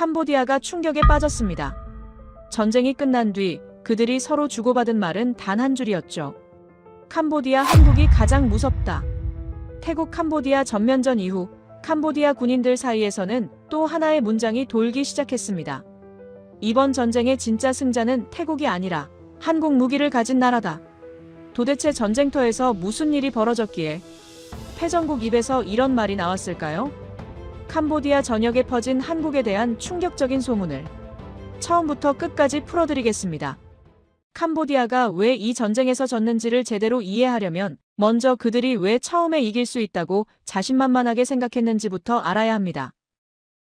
캄보디아가 충격에 빠졌습니다. 전쟁이 끝난 뒤 그들이 서로 주고받은 말은 단 한 줄이었죠. 캄보디아 한국이 가장 무섭다. 태국 캄보디아 전면전 이후 캄보디아 군인들 사이에서는 또 하나의 문장이 돌기 시작했습니다. 이번 전쟁의 진짜 승자는 태국이 아니라 한국 무기를 가진 나라다. 도대체 전쟁터에서 무슨 일이 벌어졌기에 패전국 입에서 이런 말이 나왔을까요? 캄보디아 전역에 퍼진 한국에 대한 충격적인 소문을 처음부터 끝까지 풀어드리겠습니다. 캄보디아가 왜 이 전쟁에서 졌는지를 제대로 이해하려면 먼저 그들이 왜 처음에 이길 수 있다고 자신만만하게 생각했는지부터 알아야 합니다.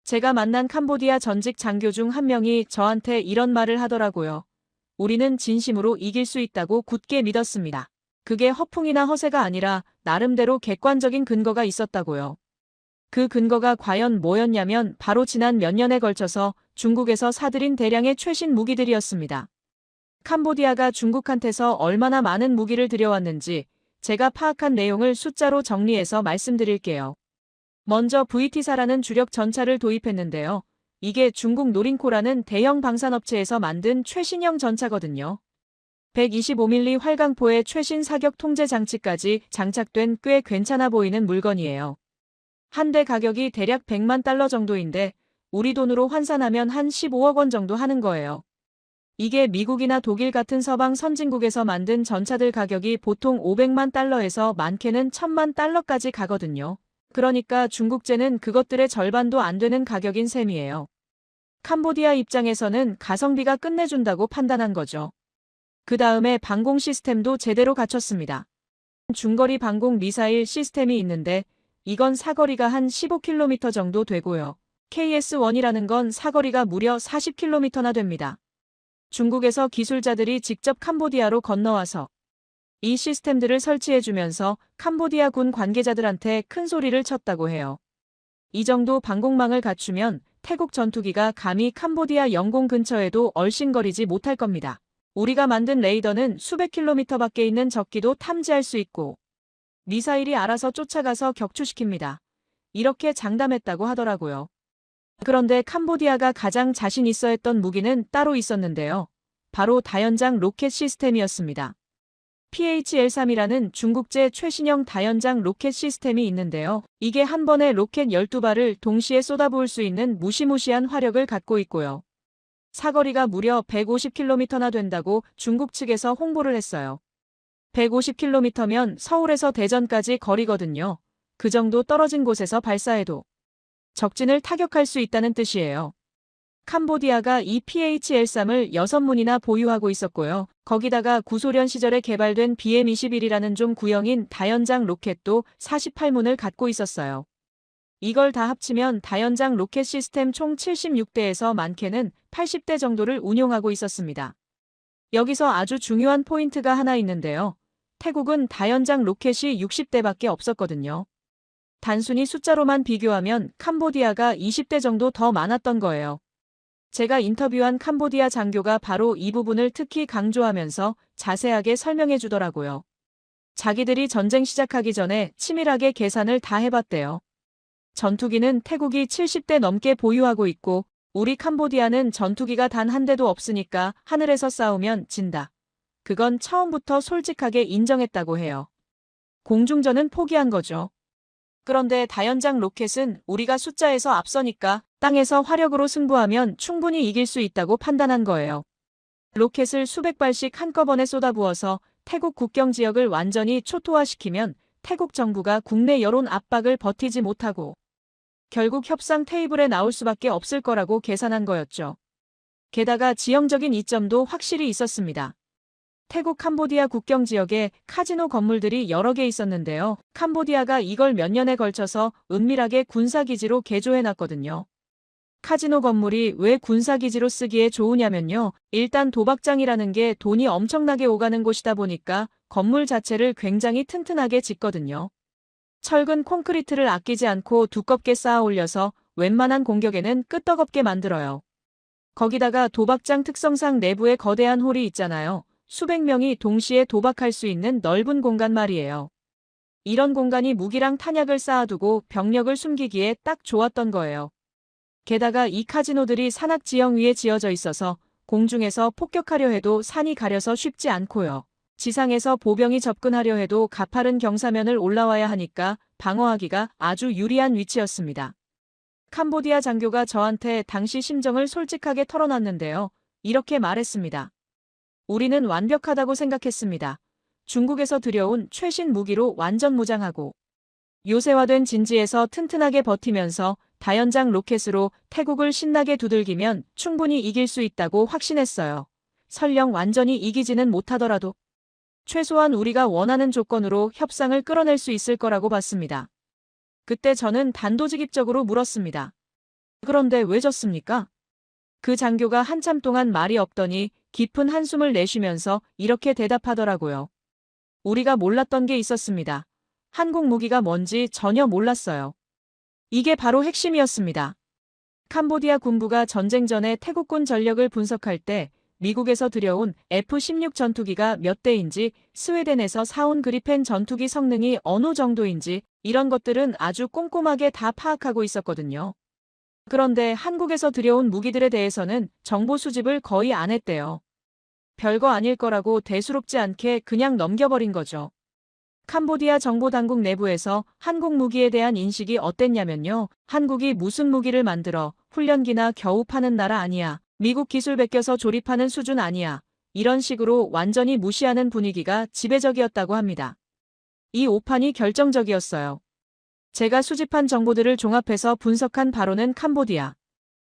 제가 만난 캄보디아 전직 장교 중 한 명이 저한테 이런 말을 하더라고요. 우리는 진심으로 이길 수 있다고 굳게 믿었습니다. 그게 허풍이나 허세가 아니라 나름대로 객관적인 근거가 있었다고요. 그 근거가 과연 뭐였냐면 바로 지난 몇 년에 걸쳐서 중국에서 사들인 대량의 최신 무기들이었습니다. 캄보디아가 중국한테서 얼마나 많은 무기를 들여왔는지 제가 파악한 내용을 숫자로 정리해서 말씀드릴게요. 먼저 VT사라는 주력 전차를 도입했는데요. 이게 중국 노린코라는 대형 방산업체에서 만든 최신형 전차거든요. 125mm 활강포의 최신 사격 통제 장치까지 장착된 꽤 괜찮아 보이는 물건이에요. 한 대 가격이 대략 100만 달러 정도인데 우리 돈으로 환산하면 한 15억 원 정도 하는 거예요. 이게 미국이나 독일 같은 서방 선진국에서 만든 전차들 가격이 보통 500만 달러에서 많게는 1000만 달러까지 가거든요. 그러니까 중국제는 그것들의 절반도 안 되는 가격인 셈이에요. 캄보디아 입장에서는 가성비가 끝내준다고 판단한 거죠. 그 다음에 방공 시스템도 제대로 갖췄습니다. 중거리 방공 미사일 시스템이 있는데 이건 사거리가 한 15km 정도 되고요. KS-1이라는 건 사거리가 무려 40km나 됩니다. 중국에서 기술자들이 직접 캄보디아로 건너와서 이 시스템들을 설치해주면서 캄보디아 군 관계자들한테 큰 소리를 쳤다고 해요. 이 정도 방공망을 갖추면 태국 전투기가 감히 캄보디아 영공 근처에도 얼씬거리지 못할 겁니다. 우리가 만든 레이더는 수백 킬로미터 밖에 있는 적기도 탐지할 수 있고 미사일이 알아서 쫓아가서 격추시킵니다. 이렇게 장담했다고 하더라고요. 그런데 캄보디아가 가장 자신 있어 했던 무기는 따로 있었는데요. 바로 다연장 로켓 시스템이었습니다. PH-L3이라는 중국제 최신형 다연장 로켓 시스템이 있는데요. 이게 한 번에 로켓 12발을 동시에 쏟아부을 수 있는 무시무시한 화력을 갖고 있고요. 사거리가 무려 150km나 된다고 중국 측에서 홍보를 했어요. 150km면 서울에서 대전까지 거리거든요. 그 정도 떨어진 곳에서 발사해도 적진을 타격할 수 있다는 뜻이에요. 캄보디아가 이 PH-L3을 6문이나 보유하고 있었고요. 거기다가 구소련 시절에 개발된 BM-21이라는 좀 구형인 다연장 로켓도 48문을 갖고 있었어요. 이걸 다 합치면 다연장 로켓 시스템 총 76대에서 많게는 80대 정도를 운용하고 있었습니다. 여기서 아주 중요한 포인트가 하나 있는데요. 태국은 다연장 로켓이 60대밖에 없었거든요. 단순히 숫자로만 비교하면 캄보디아가 20대 정도 더 많았던 거예요. 제가 인터뷰한 캄보디아 장교가 바로 이 부분을 특히 강조하면서 자세하게 설명해 주더라고요. 자기들이 전쟁 시작하기 전에 치밀하게 계산을 다 해봤대요. 전투기는 태국이 70대 넘게 보유하고 있고 우리 캄보디아는 전투기가 단 한 대도 없으니까 하늘에서 싸우면 진다. 그건 처음부터 솔직하게 인정했다고 해요. 공중전은 포기한 거죠. 그런데 다연장 로켓은 우리가 숫자에서 앞서니까 땅에서 화력으로 승부하면 충분히 이길 수 있다고 판단한 거예요. 로켓을 수백 발씩 한꺼번에 쏟아부어서 태국 국경 지역을 완전히 초토화시키면 태국 정부가 국내 여론 압박을 버티지 못하고 결국 협상 테이블에 나올 수밖에 없을 거라고 계산한 거였죠. 게다가 지형적인 이점도 확실히 있었습니다. 태국 캄보디아 국경 지역에 카지노 건물들이 여러 개 있었는데요. 캄보디아가 이걸 몇 년에 걸쳐서 은밀하게 군사기지로 개조해놨거든요. 카지노 건물이 왜 군사기지로 쓰기에 좋으냐면요. 일단 도박장이라는 게 돈이 엄청나게 오가는 곳이다 보니까 건물 자체를 굉장히 튼튼하게 짓거든요. 철근 콘크리트를 아끼지 않고 두껍게 쌓아 올려서 웬만한 공격에는 끄떡없게 만들어요. 거기다가 도박장 특성상 내부에 거대한 홀이 있잖아요. 수백 명이 동시에 도박할 수 있는 넓은 공간 말이에요. 이런 공간이 무기랑 탄약을 쌓아두고 병력을 숨기기에 딱 좋았던 거예요. 게다가 이 카지노들이 산악 지형 위에 지어져 있어서 공중에서 폭격하려 해도 산이 가려서 쉽지 않고요. 지상에서 보병이 접근하려 해도 가파른 경사면을 올라와야 하니까 방어하기가 아주 유리한 위치였습니다. 캄보디아 장교가 저한테 당시 심정을 솔직하게 털어놨는데요. 이렇게 말했습니다. 우리는 완벽하다고 생각했습니다. 중국에서 들여온 최신 무기로 완전 무장하고 요새화된 진지에서 튼튼하게 버티면서 다연장 로켓으로 태국을 신나게 두들기면 충분히 이길 수 있다고 확신했어요. 설령 완전히 이기지는 못하더라도 최소한 우리가 원하는 조건으로 협상을 끌어낼 수 있을 거라고 봤습니다. 그때 저는 단도직입적으로 물었습니다. 그런데 왜 졌습니까? 그 장교가 한참 동안 말이 없더니 깊은 한숨을 내쉬면서 이렇게 대답하더라고요. 우리가 몰랐던 게 있었습니다. 한국 무기가 뭔지 전혀 몰랐어요. 이게 바로 핵심이었습니다. 캄보디아 군부가 전쟁 전에 태국군 전력을 분석할 때 미국에서 들여온 F-16 전투기가 몇 대인지, 스웨덴에서 사온 그리펜 전투기 성능이 어느 정도인지 이런 것들은 아주 꼼꼼하게 다 파악하고 있었거든요. 그런데 한국에서 들여온 무기들에 대해서는 정보 수집을 거의 안 했대요. 별거 아닐 거라고 대수롭지 않게 그냥 넘겨버린 거죠. 캄보디아 정보당국 내부에서 한국 무기에 대한 인식이 어땠냐면요. 한국이 무슨 무기를 만들어 훈련기나 겨우 파는 나라 아니야. 미국 기술 베껴서 조립하는 수준 아니야. 이런 식으로 완전히 무시하는 분위기가 지배적이었다고 합니다. 이 오판이 결정적이었어요. 제가 수집한 정보들을 종합해서 분석한 바로는 캄보디아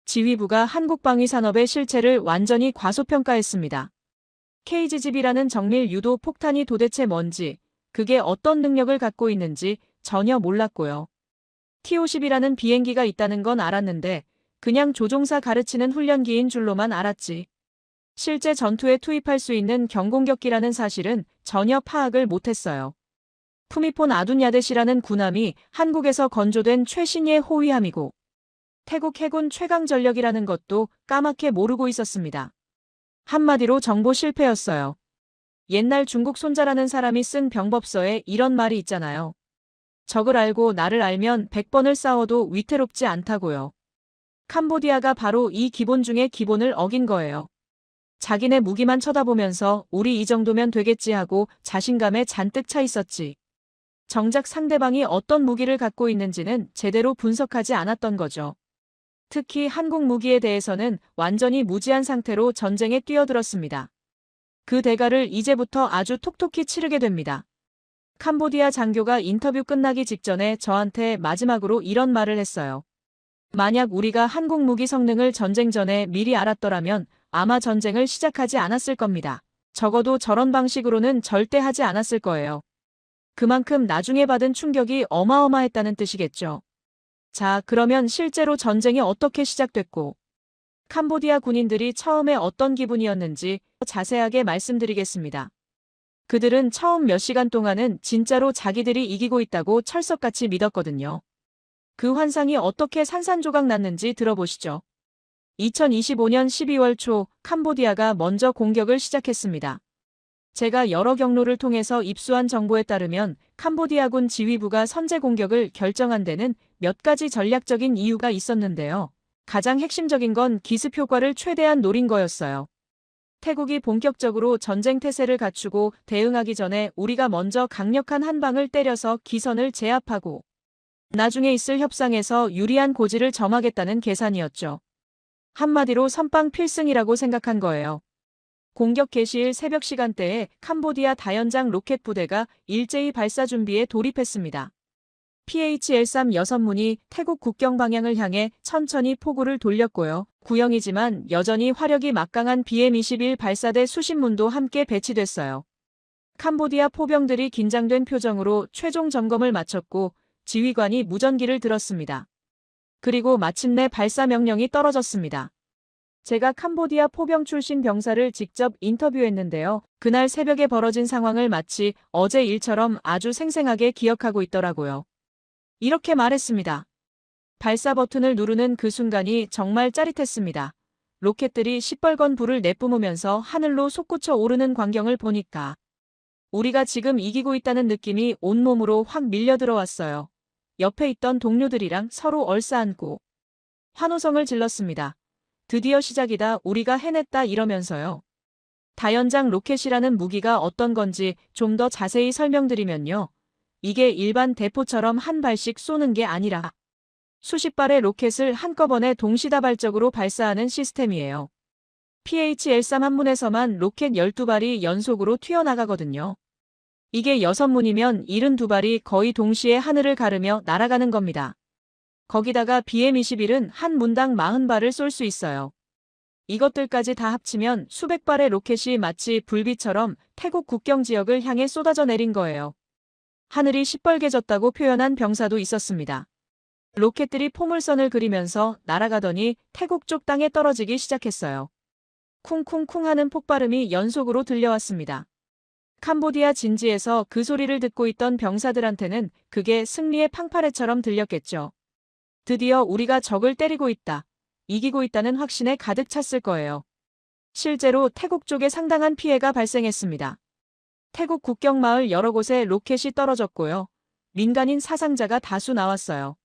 지휘부가 한국 방위 산업의 실체를 완전히 과소평가했습니다. KGB라는 정밀 유도 폭탄이 도대체 뭔지, 그게 어떤 능력을 갖고 있는지 전혀 몰랐고요. T-50이라는 비행기가 있다는 건 알았는데 그냥 조종사 가르치는 훈련기인 줄로만 알았지. 실제 전투에 투입할 수 있는 경공격기라는 사실은 전혀 파악을 못했어요. 푸미폰 아둔야댓이라는 군함이 한국에서 건조된 최신의 호위함이고 태국 해군 최강 전력이라는 것도 까맣게 모르고 있었습니다. 한마디로 정보 실패였어요. 옛날 중국 손자라는 사람이 쓴 병법서에 이런 말이 있잖아요. 적을 알고 나를 알면 100번을 싸워도 위태롭지 않다고요. 캄보디아가 바로 이 기본 중에 기본을 어긴 거예요. 자기네 무기만 쳐다보면서 우리 이 정도면 되겠지 하고 자신감에 잔뜩 차 있었지. 정작 상대방이 어떤 무기를 갖고 있는지는 제대로 분석하지 않았던 거죠. 특히 한국 무기에 대해서는 완전히 무지한 상태로 전쟁에 뛰어들었습니다. 그 대가를 이제부터 아주 톡톡히 치르게 됩니다. 캄보디아 장교가 인터뷰 끝나기 직전에 저한테 마지막으로 이런 말을 했어요. 만약 우리가 한국 무기 성능을 전쟁 전에 미리 알았더라면 아마 전쟁을 시작하지 않았을 겁니다. 적어도 저런 방식으로는 절대 하지 않았을 거예요. 그만큼 나중에 받은 충격이 어마어마했다는 뜻이겠죠. 자, 그러면 실제로 전쟁이 어떻게 시작됐고 캄보디아 군인들이 처음에 어떤 기분이었는지 자세하게 말씀드리겠습니다. 그들은 처음 몇 시간 동안은 진짜로 자기들이 이기고 있다고 철석같이 믿었거든요. 그 환상이 어떻게 산산조각 났는지 들어보시죠. 2025년 12월 초 캄보디아가 먼저 공격을 시작했습니다. 제가 여러 경로를 통해서 입수한 정보에 따르면 캄보디아군 지휘부가 선제 공격을 결정한 데는 몇 가지 전략적인 이유가 있었는데요. 가장 핵심적인 건 기습 효과를 최대한 노린 거였어요. 태국이 본격적으로 전쟁 태세를 갖추고 대응하기 전에 우리가 먼저 강력한 한 방을 때려서 기선을 제압하고 나중에 있을 협상에서 유리한 고지를 점하겠다는 계산이었죠. 한마디로 선빵 필승이라고 생각한 거예요. 공격 개시일 새벽 시간대에 캄보디아 다연장 로켓 부대가 일제히 발사 준비에 돌입했습니다. PH-13 6문이 태국 국경 방향을 향해 천천히 포구를 돌렸고요. 구형이지만 여전히 화력이 막강한 BM-21 발사대 수십 문도 함께 배치됐어요. 캄보디아 포병들이 긴장된 표정으로 최종 점검을 마쳤고 지휘관이 무전기를 들었습니다. 그리고 마침내 발사 명령이 떨어졌습니다. 제가 캄보디아 포병 출신 병사를 직접 인터뷰했는데요. 그날 새벽에 벌어진 상황을 마치 어제 일처럼 아주 생생하게 기억하고 있더라고요. 이렇게 말했습니다. 발사 버튼을 누르는 그 순간이 정말 짜릿했습니다. 로켓들이 시뻘건 불을 내뿜으면서 하늘로 솟구쳐 오르는 광경을 보니까 우리가 지금 이기고 있다는 느낌이 온몸으로 확 밀려 들어왔어요. 옆에 있던 동료들이랑 서로 얼싸안고 환호성을 질렀습니다. 드디어 시작이다, 우리가 해냈다 이러면서요. 다연장 로켓이라는 무기가 어떤 건지 좀 더 자세히 설명드리면요. 이게 일반 대포처럼 한 발씩 쏘는 게 아니라 수십 발의 로켓을 한꺼번에 동시다발적으로 발사하는 시스템이에요. PH-L3 한 문에서만 로켓 12발이 연속으로 튀어나가거든요. 이게 6문이면 72발이 거의 동시에 하늘을 가르며 날아가는 겁니다. 거기다가 BM-21은 한 문당 40발을 쏠 수 있어요. 이것들까지 다 합치면 수백 발의 로켓이 마치 불빛처럼 태국 국경 지역을 향해 쏟아져 내린 거예요. 하늘이 시뻘개졌다고 표현한 병사도 있었습니다. 로켓들이 포물선을 그리면서 날아가더니 태국 쪽 땅에 떨어지기 시작했어요. 쿵쿵쿵 하는 폭발음이 연속으로 들려왔습니다. 캄보디아 진지에서 그 소리를 듣고 있던 병사들한테는 그게 승리의 팡파레처럼 들렸겠죠. 드디어 우리가 적을 때리고 있다, 이기고 있다는 확신에 가득 찼을 거예요. 실제로 태국 쪽에 상당한 피해가 발생했습니다. 태국 국경 마을 여러 곳에 로켓이 떨어졌고요. 민간인 사상자가 다수 나왔어요.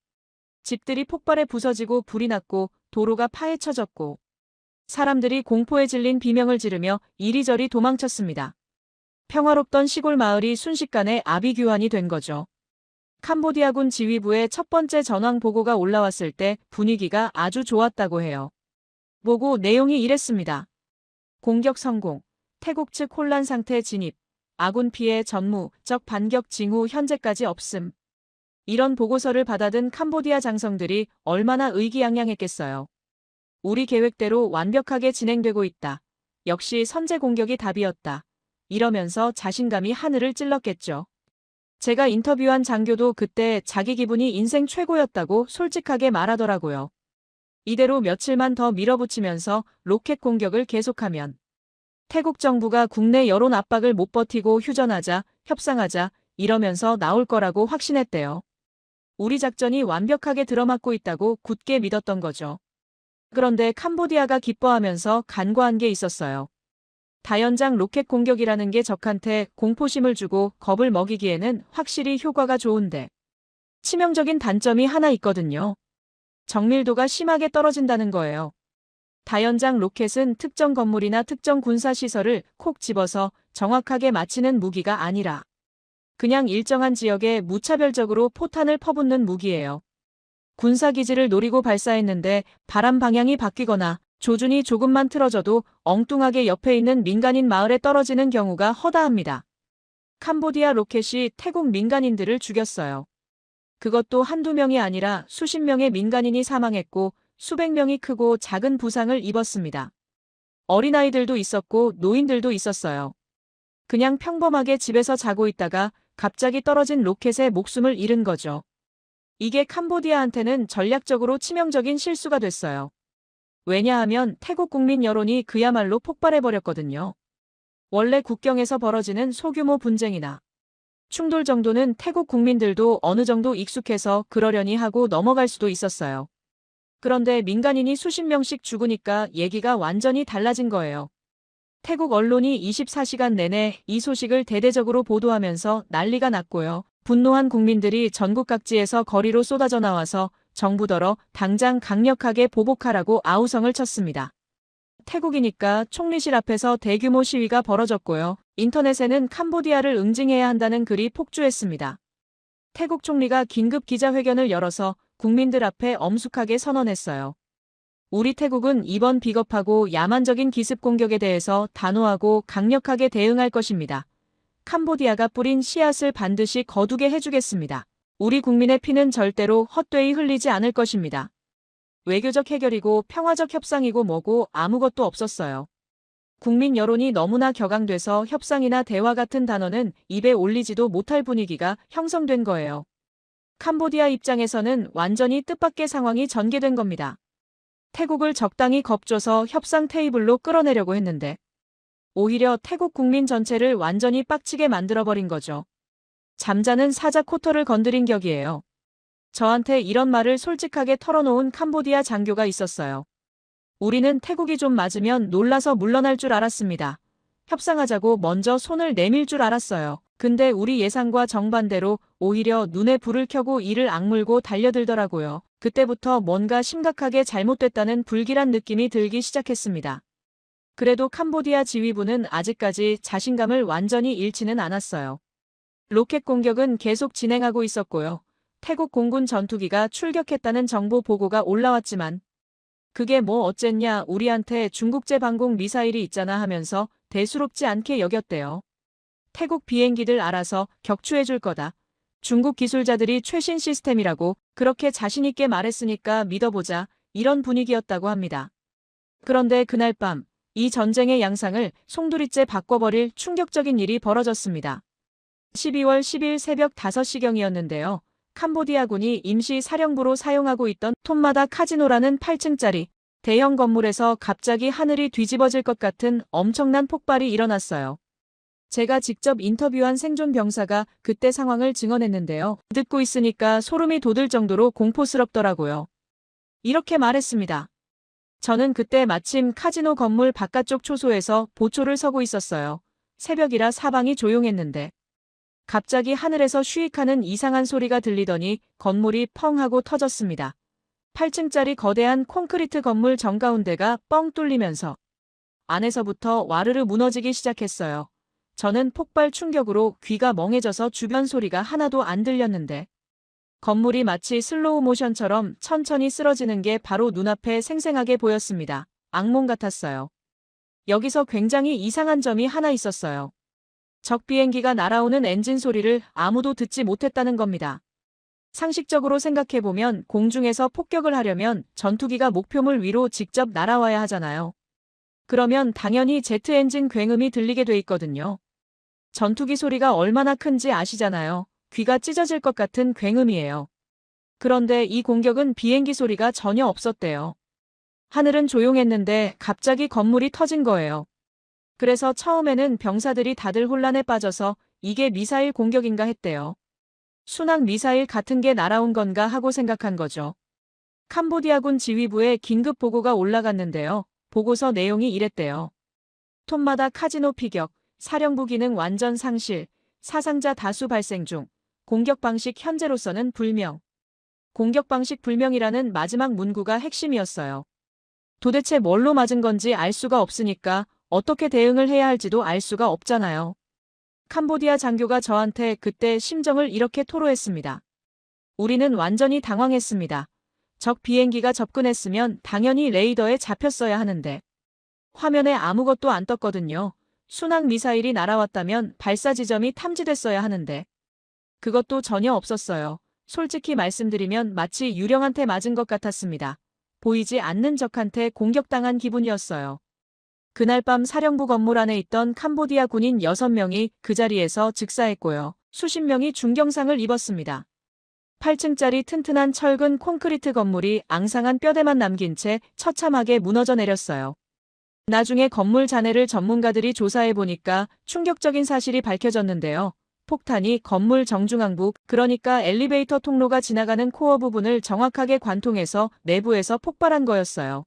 집들이 폭발에 부서지고 불이 났고 도로가 파헤쳐졌고 사람들이 공포에 질린 비명을 지르며 이리저리 도망쳤습니다. 평화롭던 시골 마을이 순식간에 아비규환이 된 거죠. 캄보디아군 지휘부에 첫 번째 전황 보고가 올라왔을 때 분위기가 아주 좋았다고 해요. 보고 내용이 이랬습니다. 공격 성공, 태국 측 혼란 상태 진입, 아군 피해 전무, 적 반격 징후 현재까지 없음. 이런 보고서를 받아든 캄보디아 장성들이 얼마나 의기양양했겠어요. 우리 계획대로 완벽하게 진행되고 있다. 역시 선제 공격이 답이었다. 이러면서 자신감이 하늘을 찔렀겠죠. 제가 인터뷰한 장교도 그때 자기 기분이 인생 최고였다고 솔직하게 말하더라고요. 이대로 며칠만 더 밀어붙이면서 로켓 공격을 계속하면 태국 정부가 국내 여론 압박을 못 버티고 휴전하자, 협상하자 이러면서 나올 거라고 확신했대요. 우리 작전이 완벽하게 들어맞고 있다고 굳게 믿었던 거죠. 그런데 캄보디아가 기뻐하면서 간과한 게 있었어요. 다연장 로켓 공격이라는 게 적한테 공포심을 주고 겁을 먹이기에는 확실히 효과가 좋은데 치명적인 단점이 하나 있거든요. 정밀도가 심하게 떨어진다는 거예요. 다연장 로켓은 특정 건물이나 특정 군사시설을 콕 집어서 정확하게 맞히는 무기가 아니라 그냥 일정한 지역에 무차별적으로 포탄을 퍼붓는 무기예요. 군사기지를 노리고 발사했는데 바람 방향이 바뀌거나 조준이 조금만 틀어져도 엉뚱하게 옆에 있는 민간인 마을에 떨어지는 경우가 허다합니다. 캄보디아 로켓이 태국 민간인들을 죽였어요. 그것도 한두 명이 아니라 수십 명의 민간인이 사망했고 수백 명이 크고 작은 부상을 입었습니다. 어린아이들도 있었고 노인들도 있었어요. 그냥 평범하게 집에서 자고 있다가 갑자기 떨어진 로켓에 목숨을 잃은 거죠. 이게 캄보디아한테는 전략적으로 치명적인 실수가 됐어요. 왜냐하면 태국 국민 여론이 그야말로 폭발해버렸거든요. 원래 국경에서 벌어지는 소규모 분쟁이나 충돌 정도는 태국 국민들도 어느 정도 익숙해서 그러려니 하고 넘어갈 수도 있었어요. 그런데 민간인이 수십 명씩 죽으니까 얘기가 완전히 달라진 거예요. 태국 언론이 24시간 내내 이 소식을 대대적으로 보도하면서 난리가 났고요. 분노한 국민들이 전국 각지에서 거리로 쏟아져 나와서 정부더러 당장 강력하게 보복하라고 아우성을 쳤습니다. 태국이니까 총리실 앞에서 대규모 시위가 벌어졌고요. 인터넷에는 캄보디아를 응징해야 한다는 글이 폭주했습니다. 태국 총리가 긴급 기자회견을 열어서 국민들 앞에 엄숙하게 선언했어요. 우리 태국은 이번 비겁하고 야만적인 기습 공격에 대해서 단호하고 강력하게 대응할 것입니다. 캄보디아가 뿌린 씨앗을 반드시 거두게 해주겠습니다. 우리 국민의 피는 절대로 헛되이 흘리지 않을 것입니다. 외교적 해결이고 평화적 협상이고 뭐고 아무것도 없었어요. 국민 여론이 너무나 격앙돼서 협상이나 대화 같은 단어는 입에 올리지도 못할 분위기가 형성된 거예요. 캄보디아 입장에서는 완전히 뜻밖의 상황이 전개된 겁니다. 태국을 적당히 겁줘서 협상 테이블로 끌어내려고 했는데 오히려 태국 국민 전체를 완전히 빡치게 만들어버린 거죠. 잠자는 사자 코털을 건드린 격이에요. 저한테 이런 말을 솔직하게 털어놓은 캄보디아 장교가 있었어요. 우리는 태국이 좀 맞으면 놀라서 물러날 줄 알았습니다. 협상하자고 먼저 손을 내밀 줄 알았어요. 근데 우리 예상과 정반대로 오히려 눈에 불을 켜고 이를 악물고 달려들더라고요. 그때부터 뭔가 심각하게 잘못됐다는 불길한 느낌이 들기 시작했습니다. 그래도 캄보디아 지휘부는 아직까지 자신감을 완전히 잃지는 않았어요. 로켓 공격은 계속 진행하고 있었고요. 태국 공군 전투기가 출격했다는 정보 보고가 올라왔지만 그게 뭐 어쨌냐, 우리한테 중국제 방공 미사일이 있잖아 하면서 대수롭지 않게 여겼대요. 태국 비행기들 알아서 격추해줄 거다. 중국 기술자들이 최신 시스템이라고 그렇게 자신있게 말했으니까 믿어보자, 이런 분위기였다고 합니다. 그런데 그날 밤 이 전쟁의 양상을 송두리째 바꿔버릴 충격적인 일이 벌어졌습니다. 12월 10일 새벽 5시경이었는데요. 캄보디아군이 임시 사령부로 사용하고 있던 톰마다 카지노라는 8층짜리 대형 건물에서 갑자기 하늘이 뒤집어질 것 같은 엄청난 폭발이 일어났어요. 제가 직접 인터뷰한 생존 병사가 그때 상황을 증언했는데요. 듣고 있으니까 소름이 돋을 정도로 공포스럽더라고요. 이렇게 말했습니다. 저는 그때 마침 카지노 건물 바깥쪽 초소에서 보초를 서고 있었어요. 새벽이라 사방이 조용했는데 갑자기 하늘에서 쉬익하는 이상한 소리가 들리더니 건물이 펑 하고 터졌습니다. 8층짜리 거대한 콘크리트 건물 정가운데가 뻥 뚫리면서 안에서부터 와르르 무너지기 시작했어요. 저는 폭발 충격으로 귀가 멍해져서 주변 소리가 하나도 안 들렸는데 건물이 마치 슬로우 모션처럼 천천히 쓰러지는 게 바로 눈앞에 생생하게 보였습니다. 악몽 같았어요. 여기서 굉장히 이상한 점이 하나 있었어요. 적 비행기가 날아오는 엔진 소리를 아무도 듣지 못했다는 겁니다. 상식적으로 생각해보면 공중에서 폭격을 하려면 전투기가 목표물 위로 직접 날아와야 하잖아요. 그러면 당연히 제트 엔진 굉음이 들리게 돼 있거든요. 전투기 소리가 얼마나 큰지 아시잖아요. 귀가 찢어질 것 같은 굉음이에요. 그런데 이 공격은 비행기 소리가 전혀 없었대요. 하늘은 조용했는데 갑자기 건물이 터진 거예요. 그래서 처음에는 병사들이 다들 혼란에 빠져서 이게 미사일 공격인가 했대요. 순항 미사일 같은 게 날아온 건가 하고 생각한 거죠. 캄보디아군 지휘부에 긴급 보고가 올라갔는데요. 보고서 내용이 이랬대요. 톰마다 카지노 피격, 사령부 기능 완전 상실, 사상자 다수 발생 중, 공격 방식 현재로서는 불명. 공격 방식 불명이라는 마지막 문구가 핵심이었어요. 도대체 뭘로 맞은 건지 알 수가 없으니까 어떻게 대응을 해야 할지도 알 수가 없잖아요. 캄보디아 장교가 저한테 그때 심정을 이렇게 토로했습니다. 우리는 완전히 당황했습니다. 적 비행기가 접근했으면 당연히 레이더에 잡혔어야 하는데 화면에 아무것도 안 떴거든요. 순항 미사일이 날아왔다면 발사 지점이 탐지됐어야 하는데 그것도 전혀 없었어요. 솔직히 말씀드리면 마치 유령한테 맞은 것 같았습니다. 보이지 않는 적한테 공격당한 기분이었어요. 그날 밤 사령부 건물 안에 있던 캄보디아 군인 6명이 그 자리에서 즉사했고요. 수십 명이 중경상을 입었습니다. 8층짜리 튼튼한 철근 콘크리트 건물이 앙상한 뼈대만 남긴 채 처참하게 무너져 내렸어요. 나중에 건물 잔해를 전문가들이 조사해보니까 충격적인 사실이 밝혀졌는데요. 폭탄이 건물 정중앙부, 그러니까 엘리베이터 통로가 지나가는 코어 부분을 정확하게 관통해서 내부에서 폭발한 거였어요.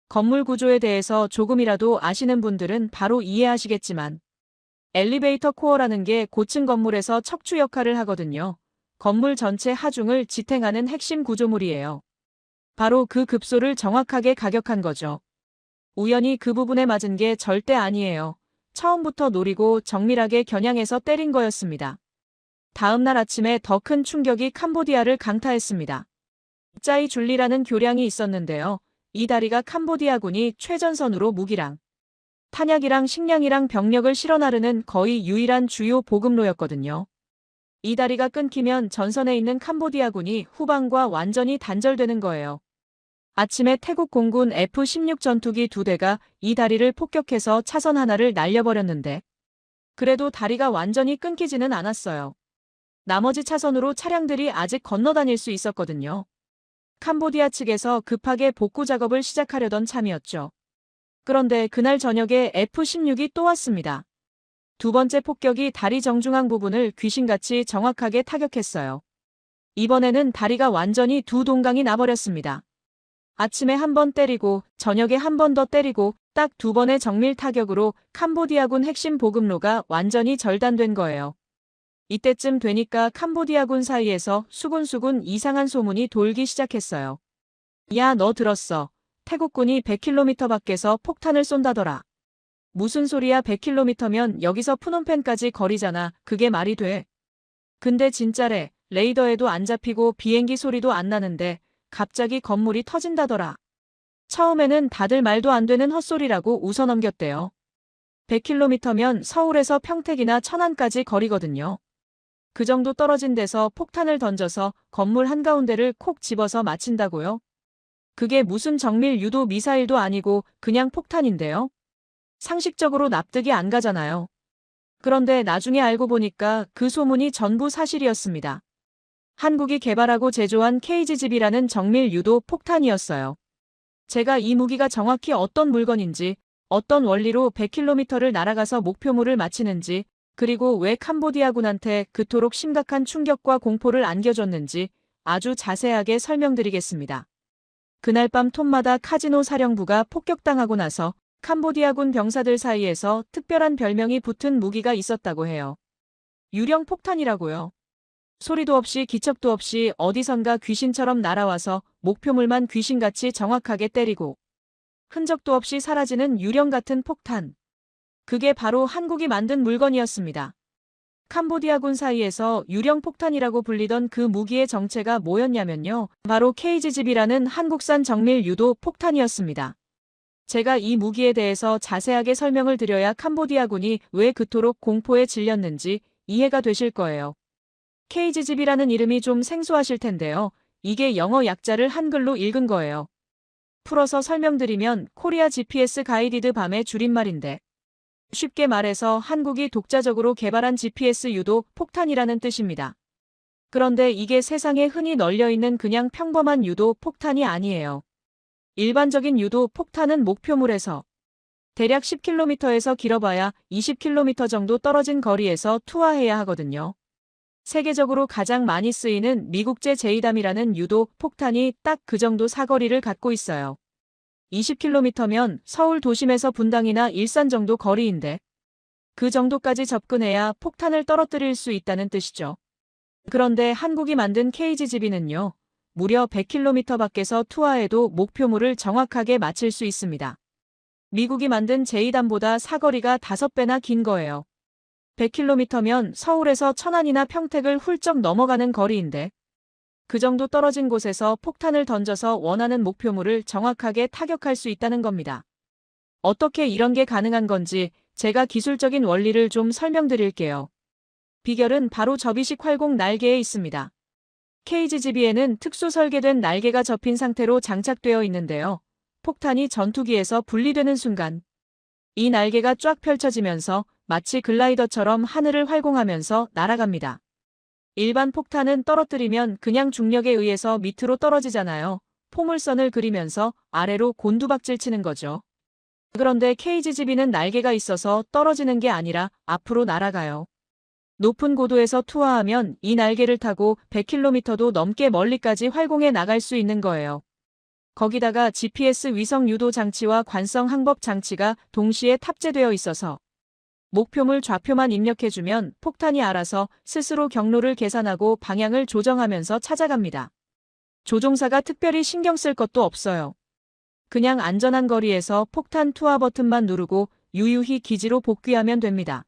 건물 구조에 대해서 조금이라도 아시는 분들은 바로 이해하시겠지만 엘리베이터 코어라는 게 고층 건물에서 척추 역할을 하거든요. 건물 전체 하중을 지탱하는 핵심 구조물이에요. 바로 그 급소를 정확하게 가격한 거죠. 우연히 그 부분에 맞은 게 절대 아니에요. 처음부터 노리고 정밀하게 겨냥해서 때린 거였습니다. 다음 날 아침에 더 큰 충격이 캄보디아를 강타했습니다. 짜이 줄리라는 교량이 있었는데요. 이 다리가 캄보디아군이 최전선으로 무기랑 탄약이랑 식량이랑 병력을 실어 나르는 거의 유일한 주요 보급로였거든요. 이 다리가 끊기면 전선에 있는 캄보디아군이 후방과 완전히 단절되는 거예요. 아침에 태국 공군 F-16 전투기 2대가 이 다리를 폭격해서 차선 하나를 날려버렸는데 그래도 다리가 완전히 끊기지는 않았어요. 나머지 차선으로 차량들이 아직 건너다닐 수 있었거든요. 캄보디아 측에서 급하게 복구 작업을 시작하려던 참이었죠. 그런데 그날 저녁에 F-16이 또 왔습니다. 두 번째 폭격이 다리 정중앙 부분을 귀신같이 정확하게 타격했어요. 이번에는 다리가 완전히 두 동강이 나버렸습니다. 아침에 한 번 때리고 저녁에 한 번 더 때리고 딱 두 번의 정밀 타격으로 캄보디아군 핵심 보급로가 완전히 절단된 거예요. 이때쯤 되니까 캄보디아군 사이에서 수군수군 이상한 소문이 돌기 시작했어요. 야, 너 들었어? 태국군이 100km 밖에서 폭탄을 쏜다더라. 무슨 소리야? 100km면 여기서 푸놈펜까지 거리잖아. 그게 말이 돼? 근데 진짜래. 레이더에도 안 잡히고 비행기 소리도 안 나는데 갑자기 건물이 터진다더라. 처음에는 다들 말도 안 되는 헛소리라고 웃어넘겼대요. 100km면 서울에서 평택이나 천안까지 거리거든요. 그 정도 떨어진 데서 폭탄을 던져서 건물 한가운데를 콕 집어서 맞힌다고요? 그게 무슨 정밀 유도 미사일도 아니고 그냥 폭탄인데요. 상식적으로 납득이 안 가잖아요. 그런데 나중에 알고 보니까 그 소문이 전부 사실이었습니다. 한국이 개발하고 제조한 KGGB라는 정밀 유도 폭탄이었어요. 제가 이 무기가 정확히 어떤 물건인지, 어떤 원리로 100km를 날아가서 목표물을 맞히는지, 그리고 왜 캄보디아군한테 그토록 심각한 충격과 공포를 안겨줬는지 아주 자세하게 설명드리겠습니다. 그날 밤 톰마다 카지노 사령부가 폭격당하고 나서 캄보디아군 병사들 사이에서 특별한 별명이 붙은 무기가 있었다고 해요. 유령 폭탄이라고요. 소리도 없이 기척도 없이 어디선가 귀신처럼 날아와서 목표물만 귀신같이 정확하게 때리고 흔적도 없이 사라지는 유령 같은 폭탄. 그게 바로 한국이 만든 물건이었습니다. 캄보디아군 사이에서 유령 폭탄이라고 불리던 그 무기의 정체가 뭐였냐면요. 바로 KGGB라는 한국산 정밀 유도 폭탄이었습니다. 제가 이 무기에 대해서 자세하게 설명을 드려야 캄보디아군이 왜 그토록 공포에 질렸는지 이해가 되실 거예요. KGGB라는 이름이 좀 생소하실 텐데요. 이게 영어 약자를 한글로 읽은 거예요. 풀어서 설명드리면 코리아 GPS 가이디드 밤의 줄임말인데 쉽게 말해서 한국이 독자적으로 개발한 GPS 유도 폭탄이라는 뜻입니다. 그런데 이게 세상에 흔히 널려있는 그냥 평범한 유도 폭탄이 아니에요. 일반적인 유도 폭탄은 목표물에서 대략 10km에서 길어봐야 20km 정도 떨어진 거리에서 투하해야 하거든요. 세계적으로 가장 많이 쓰이는 미국제 제이담이라는 유도 폭탄이 딱 그 정도 사거리를 갖고 있어요. 20km면 서울 도심에서 분당이나 일산 정도 거리인데 그 정도까지 접근해야 폭탄을 떨어뜨릴 수 있다는 뜻이죠. 그런데 한국이 만든 KGGB는요. 무려 100km 밖에서 투하해도 목표물을 정확하게 맞힐 수 있습니다. 미국이 만든 제이담보다 사거리가 5배나 긴 거예요. 100km면 서울에서 천안이나 평택을 훌쩍 넘어가는 거리인데 그 정도 떨어진 곳에서 폭탄을 던져서 원하는 목표물을 정확하게 타격할 수 있다는 겁니다. 어떻게 이런 게 가능한 건지 제가 기술적인 원리를 좀 설명드릴게요. 비결은 바로 접이식 활공 날개에 있습니다. KGGB에는 특수 설계된 날개가 접힌 상태로 장착되어 있는데요. 폭탄이 전투기에서 분리되는 순간 이 날개가 쫙 펼쳐지면서 마치 글라이더처럼 하늘을 활공하면서 날아갑니다. 일반 폭탄은 떨어뜨리면 그냥 중력에 의해서 밑으로 떨어지잖아요. 포물선을 그리면서 아래로 곤두박질 치는 거죠. 그런데 KGGB는 날개가 있어서 떨어지는 게 아니라 앞으로 날아가요. 높은 고도에서 투하하면 이 날개를 타고 100km도 넘게 멀리까지 활공해 나갈 수 있는 거예요. 거기다가 GPS 위성 유도 장치와 관성 항법 장치가 동시에 탑재되어 있어서 목표물 좌표만 입력해주면 폭탄이 알아서 스스로 경로를 계산하고 방향을 조정하면서 찾아갑니다. 조종사가 특별히 신경 쓸 것도 없어요. 그냥 안전한 거리에서 폭탄 투하 버튼만 누르고 유유히 기지로 복귀하면 됩니다.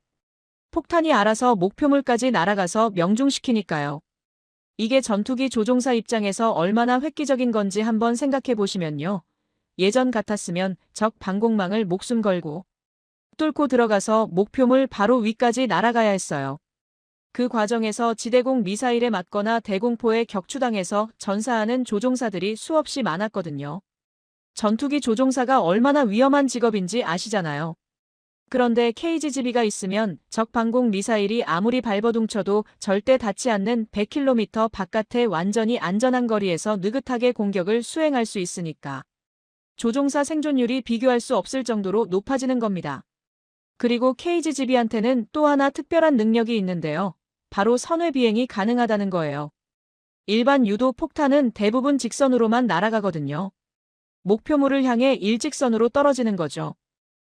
폭탄이 알아서 목표물까지 날아가서 명중시키니까요. 이게 전투기 조종사 입장에서 얼마나 획기적인 건지 한번 생각해 보시면요. 예전 같았으면 적 방공망을 목숨 걸고 뚫고 들어가서 목표물 바로 위까지 날아가야 했어요. 그 과정에서 지대공 미사일에 맞거나 대공포에 격추당해서 전사하는 조종사들이 수없이 많았거든요. 전투기 조종사가 얼마나 위험한 직업인지 아시잖아요. 그런데 KGGB가 있으면 적 방공 미사일이 아무리 발버둥 쳐도 절대 닿지 않는 100km 바깥의 완전히 안전한 거리에서 느긋하게 공격을 수행할 수 있으니까 조종사 생존율이 비교할 수 없을 정도로 높아지는 겁니다. 그리고 KGGB한테는 또 하나 특별한 능력이 있는데요. 바로 선회 비행이 가능하다는 거예요. 일반 유도 폭탄은 대부분 직선으로만 날아가거든요. 목표물을 향해 일직선으로 떨어지는 거죠.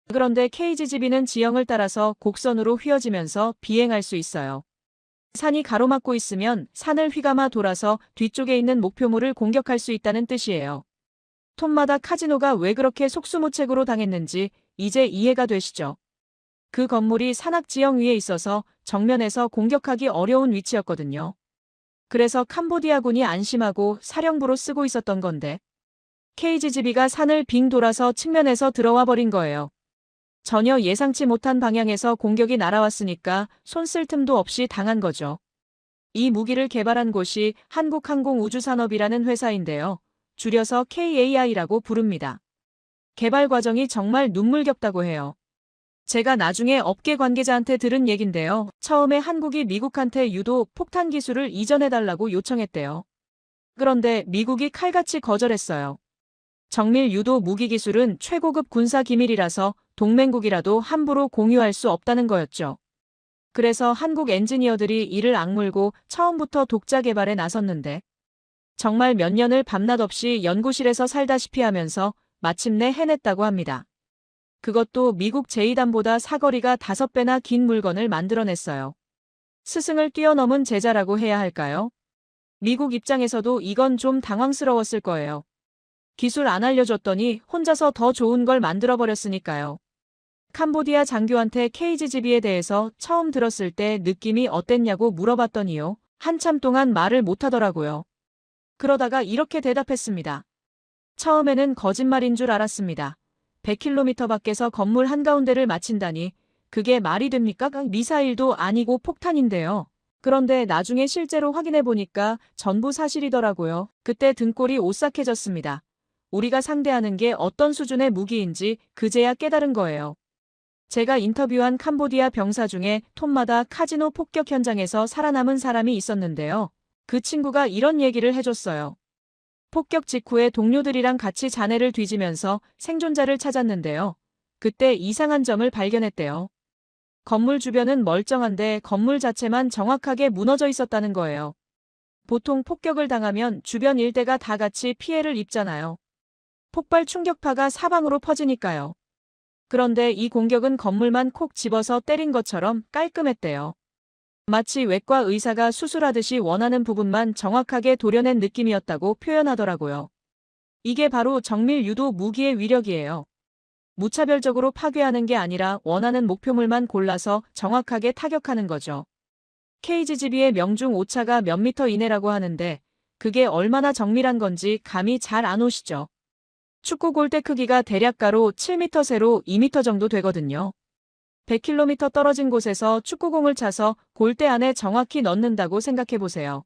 그런데 KGGB는 지형을 따라서 곡선으로 휘어지면서 비행할 수 있어요. 산이 가로막고 있으면 산을 휘감아 돌아서 뒤쪽에 있는 목표물을 공격할 수 있다는 뜻이에요. 톰마다 카지노가 왜 그렇게 속수무책으로 당했는지 이제 이해가 되시죠? 그 건물이 산악지형 위에 있어서 정면에서 공격하기 어려운 위치였거든요. 그래서 캄보디아군이 안심하고 사령부로 쓰고 있었던 건데 KGB가 산을 빙 돌아서 측면에서 들어와 버린 거예요. 전혀 예상치 못한 방향에서 공격이 날아왔으니까 손 쓸 틈도 없이 당한 거죠. 이 무기를 개발한 곳이 한국항공우주산업이라는 회사인데요. 줄여서 KAI라고 부릅니다. 개발 과정이 정말 눈물겹다고 해요. 제가 나중에 업계 관계자한테 들은 얘긴데요. 처음에 한국이 미국한테 유도 폭탄 기술을 이전해달라고 요청했대요. 그런데 미국이 칼같이 거절했어요. 정밀 유도 무기 기술은 최고급 군사 기밀이라서 동맹국이라도 함부로 공유할 수 없다는 거였죠. 그래서 한국 엔지니어들이 이를 악물고 처음부터 독자 개발에 나섰는데 정말 몇 년을 밤낮 없이 연구실에서 살다시피 하면서 마침내 해냈다고 합니다. 그것도 미국 제2단보다 사거리가 5배나 긴 물건을 만들어냈어요. 스승을 뛰어넘은 제자라고 해야 할까요? 미국 입장에서도 이건 좀 당황스러웠을 거예요. 기술 안 알려줬더니 혼자서 더 좋은 걸 만들어버렸으니까요. 캄보디아 장교한테 KGB에 대해서 처음 들었을 때 느낌이 어땠냐고 물어봤더니요. 한참 동안 말을 못하더라고요. 그러다가 이렇게 대답했습니다. 처음에는 거짓말인 줄 알았습니다. 100km 밖에서 건물 한가운데를 마친다니 그게 말이 됩니까? 미사일도 아니고 폭탄인데요. 그런데 나중에 실제로 확인해 보니까 전부 사실이더라고요. 그때 등골이 오싹해졌습니다. 우리가 상대하는 게 어떤 수준의 무기인지 그제야 깨달은 거예요. 제가 인터뷰한 캄보디아 병사 중에 톰마다 카지노 폭격 현장에서 살아남은 사람이 있었는데요. 그 친구가 이런 얘기를 해줬어요. 폭격 직후에 동료들이랑 같이 잔해를 뒤지면서 생존자를 찾았는데요. 그때 이상한 점을 발견했대요. 건물 주변은 멀쩡한데 건물 자체만 정확하게 무너져 있었다는 거예요. 보통 폭격을 당하면 주변 일대가 다 같이 피해를 입잖아요. 폭발 충격파가 사방으로 퍼지니까요. 그런데 이 공격은 건물만 콕 집어서 때린 것처럼 깔끔했대요. 마치 외과 의사가 수술하듯이 원하는 부분만 정확하게 도려낸 느낌이었다고 표현하더라고요. 이게 바로 정밀 유도 무기의 위력이에요. 무차별적으로 파괴하는 게 아니라 원하는 목표물만 골라서 정확하게 타격하는 거죠. KGB의 명중 오차가 몇 미터 이내라고 하는데 그게 얼마나 정밀한 건지 감이 잘 안 오시죠. 축구 골대 크기가 대략 가로 7m 세로 2m 정도 되거든요. 100km 떨어진 곳에서 축구공을 차서 골대 안에 정확히 넣는다고 생각해보세요.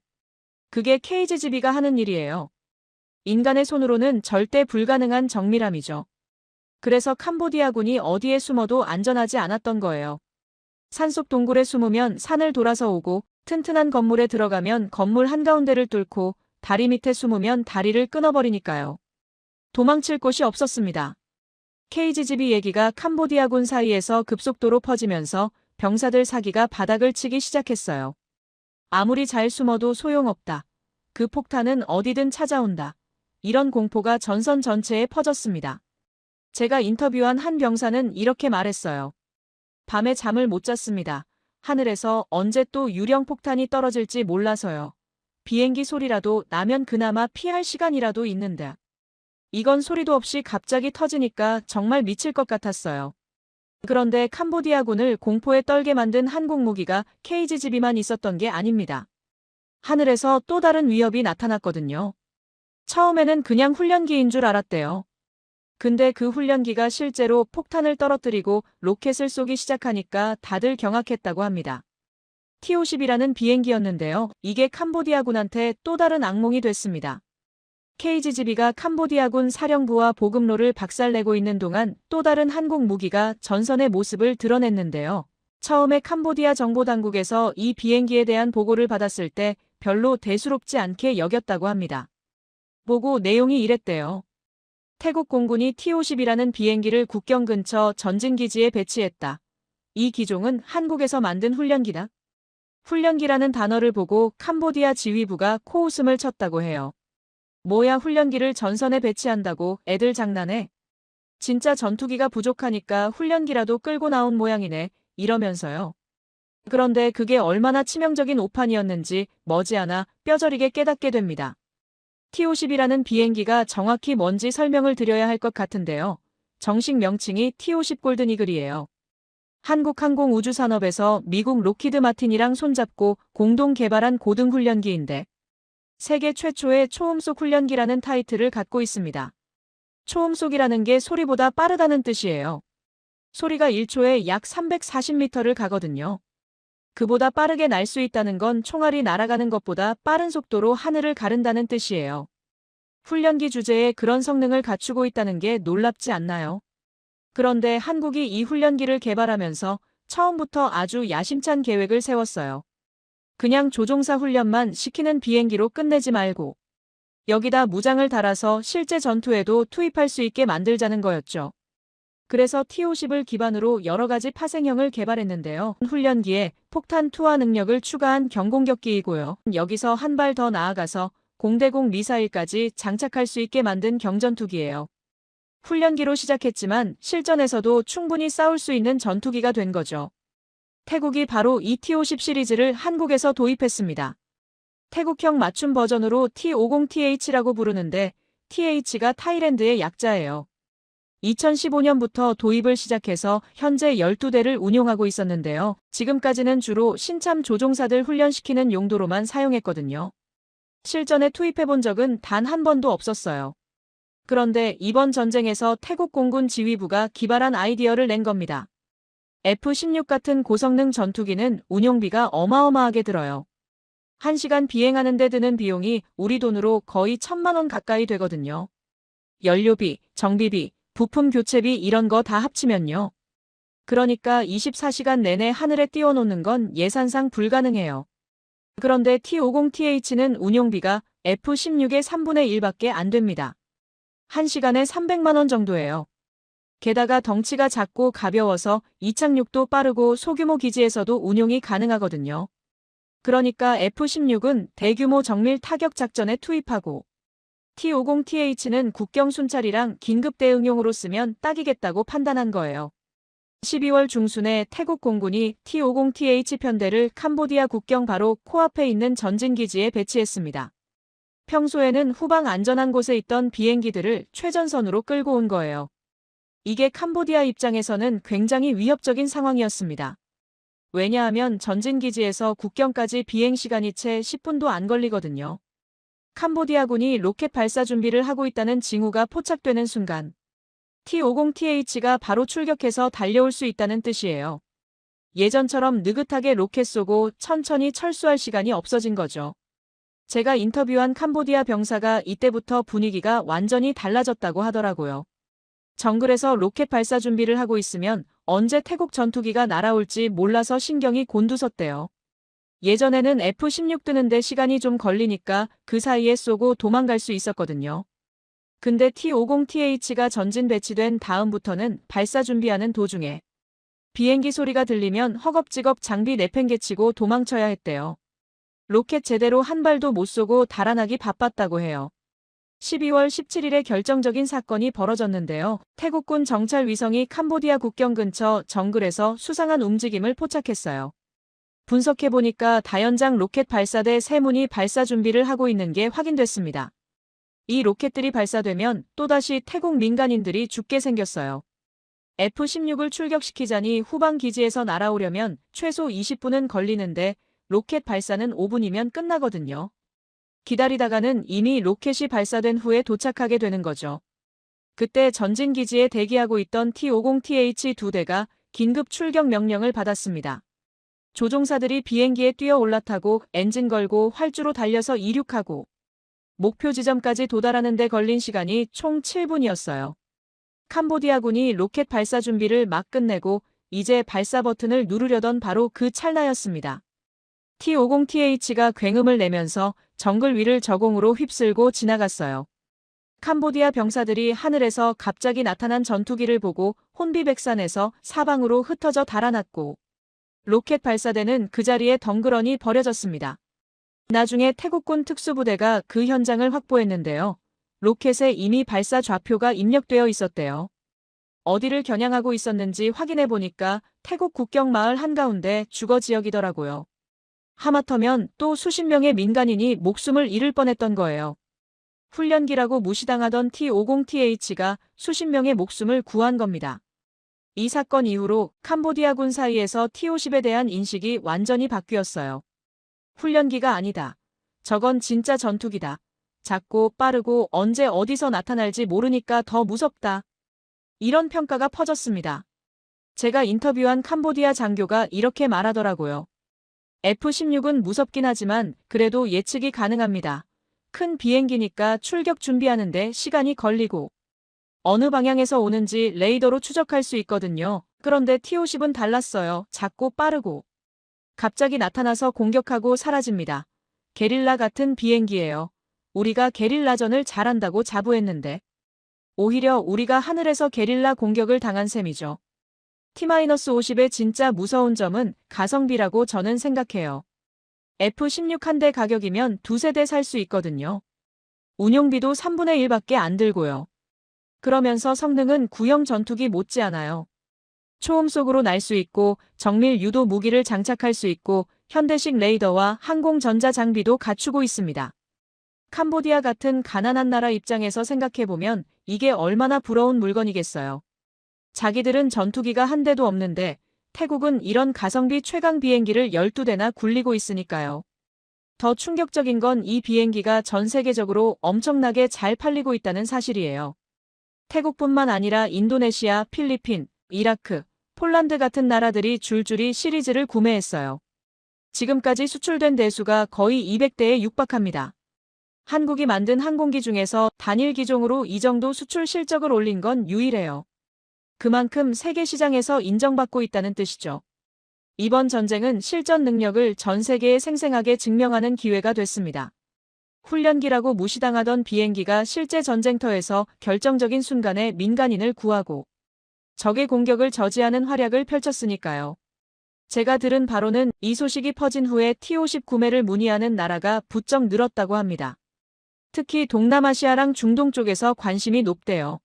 그게 KGB가 하는 일이에요. 인간의 손으로는 절대 불가능한 정밀함이죠. 그래서 캄보디아군이 어디에 숨어도 안전하지 않았던 거예요. 산속 동굴에 숨으면 산을 돌아서 오고 튼튼한 건물에 들어가면 건물 한가운데를 뚫고 다리 밑에 숨으면 다리를 끊어버리니까요. 도망칠 곳이 없었습니다. KGB 얘기가 캄보디아군 사이에서 급속도로 퍼지면서 병사들 사기가 바닥을 치기 시작했어요. 아무리 잘 숨어도 소용없다. 그 폭탄은 어디든 찾아온다. 이런 공포가 전선 전체에 퍼졌습니다. 제가 인터뷰한 한 병사는 이렇게 말했어요. 밤에 잠을 못 잤습니다. 하늘에서 언제 또 유령 폭탄이 떨어질지 몰라서요. 비행기 소리라도 나면 그나마 피할 시간이라도 있는데. 이건 소리도 없이 갑자기 터지니까 정말 미칠 것 같았어요. 그런데 캄보디아군을 공포에 떨게 만든 한국 무기가 KGB만 있었던 게 아닙니다. 하늘에서 또 다른 위협이 나타났거든요. 처음에는 그냥 훈련기인 줄 알았대요. 근데 그 훈련기가 실제로 폭탄을 떨어뜨리고 로켓을 쏘기 시작하니까 다들 경악했다고 합니다. T-50이라는 비행기였는데요. 이게 캄보디아군한테 또 다른 악몽이 됐습니다. KGB가 캄보디아군 사령부와 보급로를 박살내고 있는 동안 또 다른 한국 무기가 전선의 모습을 드러냈는데요. 처음에 캄보디아 정보당국에서 이 비행기에 대한 보고를 받았을 때 별로 대수롭지 않게 여겼다고 합니다. 보고 내용이 이랬대요. 태국 공군이 T-50이라는 비행기를 국경 근처 전진기지에 배치했다. 이 기종은 한국에서 만든 훈련기다. 훈련기라는 단어를 보고 캄보디아 지휘부가 코웃음을 쳤다고 해요. 뭐야 훈련기를 전선에 배치한다고 애들 장난해? 진짜 전투기가 부족하니까 훈련기라도 끌고 나온 모양이네. 이러면서요. 그런데 그게 얼마나 치명적인 오판이었는지 머지않아 뼈저리게 깨닫게 됩니다. T-50이라는 비행기가 정확히 뭔지 설명을 드려야 할 것 같은데요. 정식 명칭이 T-50 골든이글이에요. 한국항공우주산업에서 미국 로키드 마틴이랑 손잡고 공동 개발한 고등훈련기인데 세계 최초의 초음속 훈련기라는 타이틀을 갖고 있습니다. 초음속이라는 게 소리보다 빠르다는 뜻이에요. 소리가 1초에 약 340m를 가거든요. 그보다 빠르게 날 수 있다는 건 총알이 날아가는 것보다 빠른 속도로 하늘을 가른다는 뜻이에요. 훈련기 주제에 그런 성능을 갖추고 있다는 게 놀랍지 않나요? 그런데 한국이 이 훈련기를 개발하면서 처음부터 아주 야심찬 계획을 세웠어요. 그냥 조종사 훈련만 시키는 비행기로 끝내지 말고 여기다 무장을 달아서 실제 전투에도 투입할 수 있게 만들자는 거였죠. 그래서 T-50을 기반으로 여러 가지 파생형을 개발했는데요. 훈련기에 폭탄 투하 능력을 추가한 경공격기이고요. 여기서 한 발 더 나아가서 공대공 미사일까지 장착할 수 있게 만든 경전투기예요. 훈련기로 시작했지만 실전에서도 충분히 싸울 수 있는 전투기가 된 거죠. 태국이 바로 이 T-50 시리즈를 한국에서 도입했습니다. 태국형 맞춤 버전으로 T-50TH라고 부르는데 TH가 타이랜드의 약자예요. 2015년부터 도입을 시작해서 현재 12대를 운용하고 있었는데요. 지금까지는 주로 신참 조종사들 훈련시키는 용도로만 사용했거든요. 실전에 투입해본 적은 단 한 번도 없었어요. 그런데 이번 전쟁에서 태국 공군 지휘부가 기발한 아이디어를 낸 겁니다. F-16 같은 고성능 전투기는 운용비가 어마어마하게 들어요. 1시간 비행하는 데 드는 비용이 우리 돈으로 거의 1,000만 원 가까이 되거든요. 연료비, 정비비, 부품 교체비 이런 거 다 합치면요. 그러니까 24시간 내내 하늘에 띄워놓는 건 예산상 불가능해요. 그런데 T-50TH는 운용비가 F-16의 3분의 1밖에 안 됩니다. 1시간에 300만 원 정도예요. 게다가 덩치가 작고 가벼워서 이착륙도 빠르고 소규모 기지에서도 운용이 가능하거든요. 그러니까 F-16은 대규모 정밀 타격 작전에 투입하고 T-50TH는 국경 순찰이랑 긴급 대응용으로 쓰면 딱이겠다고 판단한 거예요. 12월 중순에 태국 공군이 T-50TH 편대를 캄보디아 국경 바로 코앞에 있는 전진기지에 배치했습니다. 평소에는 후방 안전한 곳에 있던 비행기들을 최전선으로 끌고 온 거예요. 이게 캄보디아 입장에서는 굉장히 위협적인 상황이었습니다. 왜냐하면 전진기지에서 국경까지 비행시간이 채 10분도 안 걸리거든요. 캄보디아군이 로켓 발사 준비를 하고 있다는 징후가 포착되는 순간 T-50TH가 바로 출격해서 달려올 수 있다는 뜻이에요. 예전처럼 느긋하게 로켓 쏘고 천천히 철수할 시간이 없어진 거죠. 제가 인터뷰한 캄보디아 병사가 이때부터 분위기가 완전히 달라졌다고 하더라고요. 정글에서 로켓 발사 준비를 하고 있으면 언제 태국 전투기가 날아올지 몰라서 신경이 곤두섰대요. 예전에는 F-16 뜨는데 시간이 좀 걸리니까 그 사이에 쏘고 도망갈 수 있었거든요. 근데 T-50TH가 전진 배치된 다음부터는 발사 준비하는 도중에 비행기 소리가 들리면 허겁지겁 장비 내팽개치고 도망쳐야 했대요. 로켓 제대로 한 발도 못 쏘고 달아나기 바빴다고 해요. 12월 17일에 결정적인 사건이 벌어졌는데요. 태국군 정찰 위성이 캄보디아 국경 근처 정글에서 수상한 움직임을 포착했어요. 분석해보니까 다연장 로켓 발사대 3문이 발사 준비를 하고 있는 게 확인됐습니다. 이 로켓들이 발사되면 또다시 태국 민간인들이 죽게 생겼어요. F-16을 출격시키자니 후방 기지에서 날아오려면 최소 20분은 걸리는데 로켓 발사는 5분이면 끝나거든요. 기다리다가는 이미 로켓이 발사된 후에 도착하게 되는 거죠. 그때 전진기지에 대기하고 있던 T-50TH 2대가 긴급 출격 명령을 받았습니다. 조종사들이 비행기에 뛰어 올라타고 엔진 걸고 활주로 달려서 이륙하고 목표 지점까지 도달하는 데 걸린 시간이 총 7분이었어요. 캄보디아군이 로켓 발사 준비를 막 끝내고 이제 발사 버튼을 누르려던 바로 그 찰나였습니다. T-50TH가 굉음을 내면서 정글 위를 저공으로 휩쓸고 지나갔어요. 캄보디아 병사들이 하늘에서 갑자기 나타난 전투기를 보고 혼비백산해서 사방으로 흩어져 달아났고 로켓 발사대는 그 자리에 덩그러니 버려졌습니다. 나중에 태국군 특수부대가 그 현장을 확보했는데요. 로켓에 이미 발사 좌표가 입력되어 있었대요. 어디를 겨냥하고 있었는지 확인해 보니까 태국 국경 마을 한가운데 주거 지역이더라고요. 하마터면 또 수십 명의 민간인이 목숨을 잃을 뻔했던 거예요. 훈련기라고 무시당하던 T-50TH가 수십 명의 목숨을 구한 겁니다. 이 사건 이후로 캄보디아군 사이에서 T-50에 대한 인식이 완전히 바뀌었어요. 훈련기가 아니다. 저건 진짜 전투기다. 작고 빠르고 언제 어디서 나타날지 모르니까 더 무섭다. 이런 평가가 퍼졌습니다. 제가 인터뷰한 캄보디아 장교가 이렇게 말하더라고요. F-16은 무섭긴 하지만 그래도 예측이 가능합니다. 큰 비행기니까 출격 준비하는데 시간이 걸리고 어느 방향에서 오는지 레이더로 추적할 수 있거든요. 그런데 T-50은 달랐어요. 작고 빠르고 갑자기 나타나서 공격하고 사라집니다. 게릴라 같은 비행기예요. 우리가 게릴라전을 잘한다고 자부했는데 오히려 우리가 하늘에서 게릴라 공격을 당한 셈이죠. T-50의 진짜 무서운 점은 가성비라고 저는 생각해요. F-16 한 대 가격이면 두세 대 살 수 있거든요. 운용비도 3분의 1밖에 안 들고요. 그러면서 성능은 구형 전투기 못지않아요. 초음 속으로 날 수 있고 정밀 유도 무기를 장착할 수 있고 현대식 레이더와 항공 전자 장비도 갖추고 있습니다. 캄보디아 같은 가난한 나라 입장에서 생각해보면 이게 얼마나 부러운 물건이겠어요. 자기들은 전투기가 한 대도 없는데 태국은 이런 가성비 최강 비행기를 12대나 굴리고 있으니까요. 더 충격적인 건 이 비행기가 전 세계적으로 엄청나게 잘 팔리고 있다는 사실이에요. 태국뿐만 아니라 인도네시아, 필리핀, 이라크, 폴란드 같은 나라들이 줄줄이 시리즈를 구매했어요. 지금까지 수출된 대수가 거의 200대에 육박합니다. 한국이 만든 항공기 중에서 단일 기종으로 이 정도 수출 실적을 올린 건 유일해요. 그만큼 세계 시장에서 인정받고 있다는 뜻이죠. 이번 전쟁은 실전 능력을 전 세계에 생생하게 증명하는 기회가 됐습니다. 훈련기라고 무시당하던 비행기가 실제 전쟁터에서 결정적인 순간에 민간인을 구하고 적의 공격을 저지하는 활약을 펼쳤으니까요. 제가 들은 바로는 이 소식이 퍼진 후에 T-50 구매를 문의하는 나라가 부쩍 늘었다고 합니다. 특히 동남아시아랑 중동 쪽에서 관심이 높대요.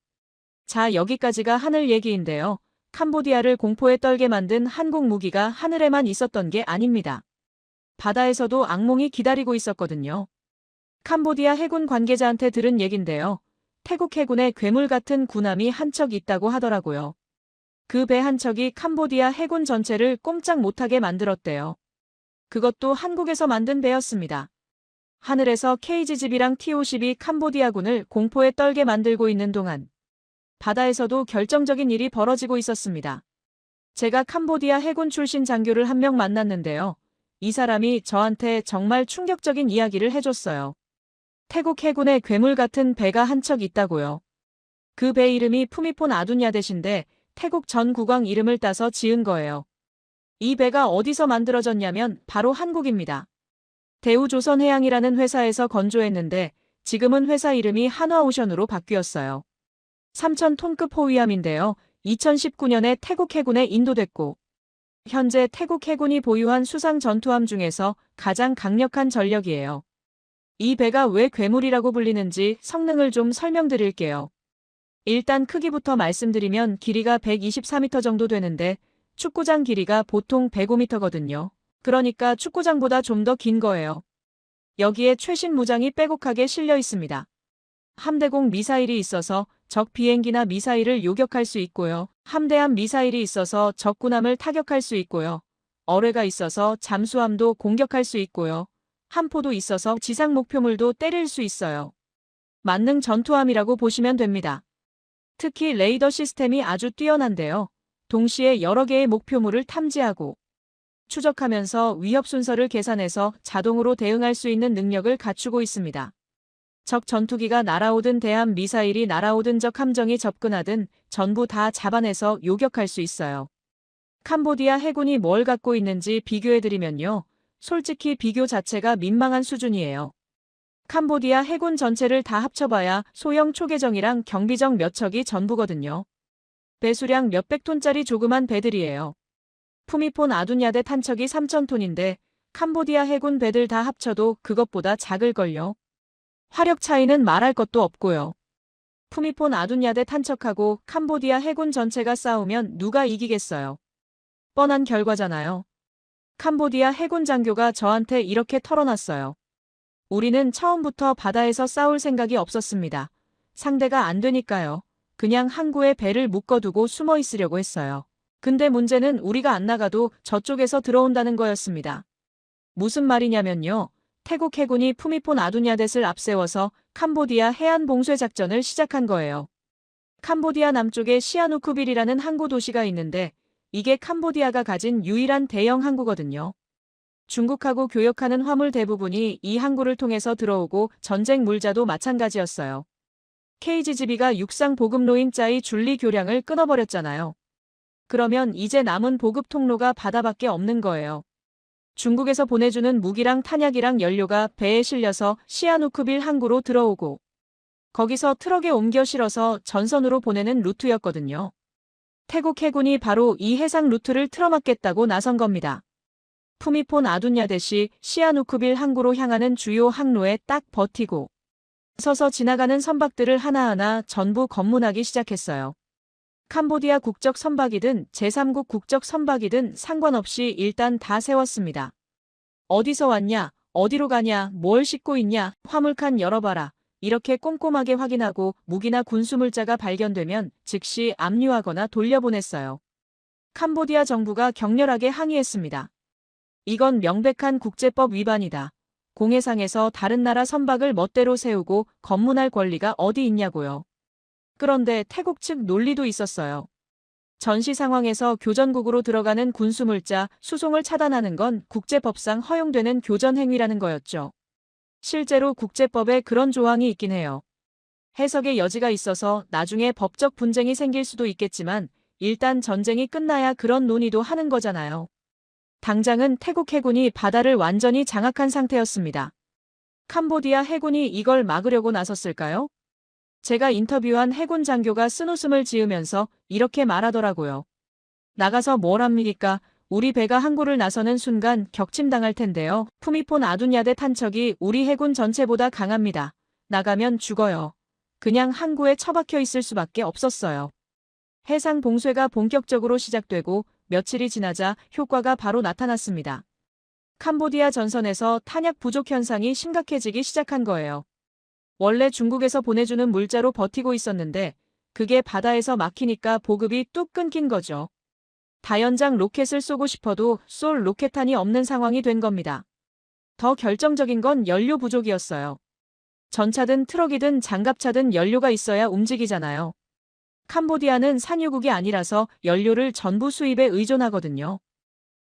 자, 여기까지가 하늘 얘기인데요. 캄보디아를 공포에 떨게 만든 한국 무기가 하늘에만 있었던 게 아닙니다. 바다에서도 악몽이 기다리고 있었거든요. 캄보디아 해군 관계자한테 들은 얘긴데요. 태국 해군에 괴물 같은 군함이 한 척 있다고 하더라고요. 그 배 한 척이 캄보디아 해군 전체를 꼼짝 못하게 만들었대요. 그것도 한국에서 만든 배였습니다. 하늘에서 KG집이랑 T-50이 캄보디아군을 공포에 떨게 만들고 있는 동안 바다에서도 결정적인 일이 벌어지고 있었습니다. 제가 캄보디아 해군 출신 장교를 한 명 만났는데요. 이 사람이 저한테 정말 충격적인 이야기를 해줬어요. 태국 해군에 괴물 같은 배가 한 척 있다고요. 그 배 이름이 푸미폰 아둔야댓인데 태국 전 국왕 이름을 따서 지은 거예요. 이 배가 어디서 만들어졌냐면 바로 한국입니다. 대우조선해양이라는 회사에서 건조했는데 지금은 회사 이름이 한화오션으로 바뀌었어요. 3,000톤급 호위함인데요. 2019년에 태국 해군에 인도됐고 현재 태국 해군이 보유한 수상 전투함 중에서 가장 강력한 전력이에요. 이 배가 왜 괴물이라고 불리는지 성능을 좀 설명드릴게요. 일단 크기부터 말씀드리면 길이가 124m 정도 되는데 축구장 길이가 보통 105m거든요. 그러니까 축구장보다 좀 더 긴 거예요. 여기에 최신 무장이 빼곡하게 실려 있습니다. 함대공 미사일이 있어서 적 비행기나 미사일을 요격할 수 있고요. 함대함 미사일이 있어서 적 군함을 타격할 수 있고요. 어뢰가 있어서 잠수함도 공격할 수 있고요. 함포도 있어서 지상 목표물도 때릴 수 있어요. 만능 전투함이라고 보시면 됩니다. 특히 레이더 시스템이 아주 뛰어난데요. 동시에 여러 개의 목표물을 탐지하고 추적하면서 위협 순서를 계산해서 자동으로 대응할 수 있는 능력을 갖추고 있습니다. 적 전투기가 날아오든 대함 미사일이 날아오든 적 함정이 접근하든 전부 다 잡아내서 요격할 수 있어요. 캄보디아 해군이 뭘 갖고 있는지 비교해드리면요. 솔직히 비교 자체가 민망한 수준이에요. 캄보디아 해군 전체를 다 합쳐봐야 소형 초계정이랑 경비정 몇 척이 전부거든요. 배수량 몇백 톤짜리 조그만 배들이에요. 푸미폰 아둔야댓 한 척이 3,000톤인데 캄보디아 해군 배들 다 합쳐도 그것보다 작을걸요. 화력 차이는 말할 것도 없고요. 푸미폰 아둔야대 탄척하고 캄보디아 해군 전체가 싸우면 누가 이기겠어요? 뻔한 결과잖아요. 캄보디아 해군 장교가 저한테 이렇게 털어놨어요. 우리는 처음부터 바다에서 싸울 생각이 없었습니다. 상대가 안 되니까요. 그냥 항구에 배를 묶어두고 숨어 있으려고 했어요. 근데 문제는 우리가 안 나가도 저쪽에서 들어온다는 거였습니다. 무슨 말이냐면요. 태국 해군이 푸미폰 아둔야댓을 앞세워서 캄보디아 해안 봉쇄 작전을 시작한 거예요. 캄보디아 남쪽에 시아누쿠빌이라는 항구 도시가 있는데 이게 캄보디아가 가진 유일한 대형 항구거든요. 중국하고 교역하는 화물 대부분이 이 항구를 통해서 들어오고 전쟁 물자도 마찬가지였어요. KGGB가 육상 보급로인 짜이 줄리 교량을 끊어버렸잖아요. 그러면 이제 남은 보급 통로가 바다밖에 없는 거예요. 중국에서 보내주는 무기랑 탄약이랑 연료가 배에 실려서 시아누쿠빌 항구로 들어오고 거기서 트럭에 옮겨 실어서 전선으로 보내는 루트였거든요. 태국 해군이 바로 이 해상 루트를 틀어막겠다고 나선 겁니다. 푸미폰 아둔야댓이 시아누쿠빌 항구로 향하는 주요 항로에 딱 버티고 서서 지나가는 선박들을 하나하나 전부 검문하기 시작했어요. 캄보디아 국적 선박이든 제3국 국적 선박이든 상관없이 일단 다 세웠습니다. 어디서 왔냐, 어디로 가냐, 뭘 싣고 있냐, 화물칸 열어봐라. 이렇게 꼼꼼하게 확인하고 무기나 군수물자가 발견되면 즉시 압류하거나 돌려보냈어요. 캄보디아 정부가 격렬하게 항의했습니다. 이건 명백한 국제법 위반이다. 공해상에서 다른 나라 선박을 멋대로 세우고 검문할 권리가 어디 있냐고요. 그런데 태국 측 논리도 있었어요. 전시 상황에서 교전국으로 들어가는 군수물자, 수송을 차단하는 건 국제법상 허용되는 교전 행위라는 거였죠. 실제로 국제법에 그런 조항이 있긴 해요. 해석의 여지가 있어서 나중에 법적 분쟁이 생길 수도 있겠지만 일단 전쟁이 끝나야 그런 논의도 하는 거잖아요. 당장은 태국 해군이 바다를 완전히 장악한 상태였습니다. 캄보디아 해군이 이걸 막으려고 나섰을까요? 제가 인터뷰한 해군 장교가 쓴웃음을 지으면서 이렇게 말하더라고요. 나가서 뭘 합니까? 우리 배가 항구를 나서는 순간 격침당할 텐데요. 푸미폰 아둔야대 탄척이 우리 해군 전체보다 강합니다. 나가면 죽어요. 그냥 항구에 처박혀 있을 수밖에 없었어요. 해상 봉쇄가 본격적으로 시작되고 며칠이 지나자 효과가 바로 나타났습니다. 캄보디아 전선에서 탄약 부족 현상이 심각해지기 시작한 거예요. 원래 중국에서 보내주는 물자로 버티고 있었는데 그게 바다에서 막히니까 보급이 뚝 끊긴 거죠. 다연장 로켓을 쏘고 싶어도 쏠 로켓탄이 없는 상황이 된 겁니다. 더 결정적인 건 연료 부족이었어요. 전차든 트럭이든 장갑차든 연료가 있어야 움직이잖아요. 캄보디아는 산유국이 아니라서 연료를 전부 수입에 의존하거든요.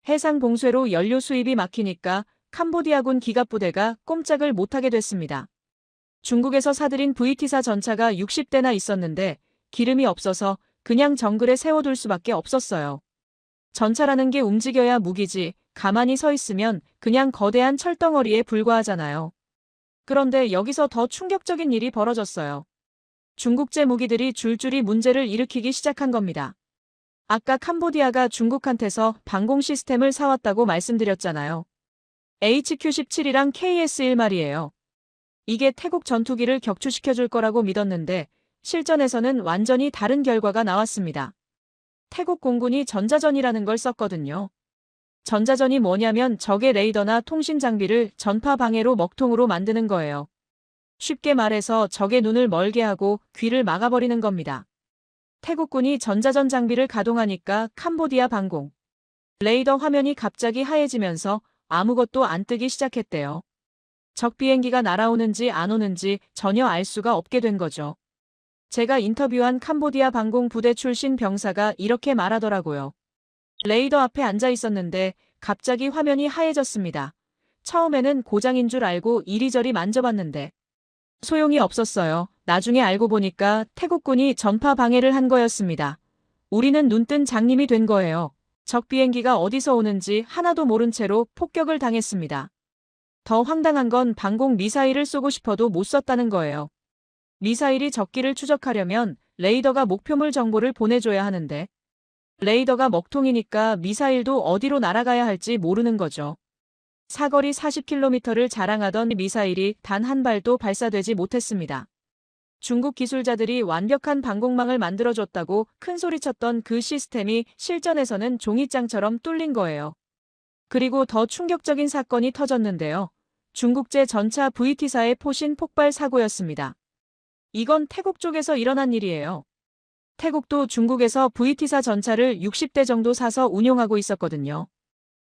해상 봉쇄로 연료 수입이 막히니까 캄보디아군 기갑부대가 꼼짝을 못하게 됐습니다. 중국에서 사들인 VT사 전차가 60대나 있었는데 기름이 없어서 그냥 정글에 세워둘 수밖에 없었어요. 전차라는 게 움직여야 무기지 가만히 서 있으면 그냥 거대한 철덩어리에 불과하잖아요. 그런데 여기서 더 충격적인 일이 벌어졌어요. 중국제 무기들이 줄줄이 문제를 일으키기 시작한 겁니다. 아까 캄보디아가 중국한테서 방공 시스템을 사왔다고 말씀드렸잖아요. HQ-17이랑 KS-1 말이에요. 이게 태국 전투기를 격추시켜줄 거라고 믿었는데 실전에서는 완전히 다른 결과가 나왔습니다. 태국 공군이 전자전이라는 걸 썼거든요. 전자전이 뭐냐면 적의 레이더나 통신 장비를 전파 방해로 먹통으로 만드는 거예요. 쉽게 말해서 적의 눈을 멀게 하고 귀를 막아버리는 겁니다. 태국군이 전자전 장비를 가동하니까 캄보디아 방공 레이더 화면이 갑자기 하얘지면서 아무것도 안 뜨기 시작했대요. 적 비행기가 날아오는지 안 오는지 전혀 알 수가 없게 된 거죠. 제가 인터뷰한 캄보디아 방공 부대 출신 병사가 이렇게 말하더라고요. 레이더 앞에 앉아 있었는데 갑자기 화면이 하얘졌습니다. 처음에는 고장인 줄 알고 이리저리 만져봤는데 소용이 없었어요. 나중에 알고 보니까 태국군이 전파 방해를 한 거였습니다. 우리는 눈뜬 장님이 된 거예요. 적 비행기가 어디서 오는지 하나도 모른 채로 폭격을 당했습니다. 더 황당한 건 방공 미사일을 쏘고 싶어도 못 쐈다는 거예요. 미사일이 적기를 추적하려면 레이더가 목표물 정보를 보내줘야 하는데 레이더가 먹통이니까 미사일도 어디로 날아가야 할지 모르는 거죠. 사거리 40km를 자랑하던 미사일이 단 한 발도 발사되지 못했습니다. 중국 기술자들이 완벽한 방공망을 만들어줬다고 큰소리쳤던 그 시스템이 실전에서는 종이장처럼 뚫린 거예요. 그리고 더 충격적인 사건이 터졌는데요. 중국제 전차 VT사의 포신 폭발 사고였습니다. 이건 태국 쪽에서 일어난 일이에요. 태국도 중국에서 VT사 전차를 60대 정도 사서 운용하고 있었거든요.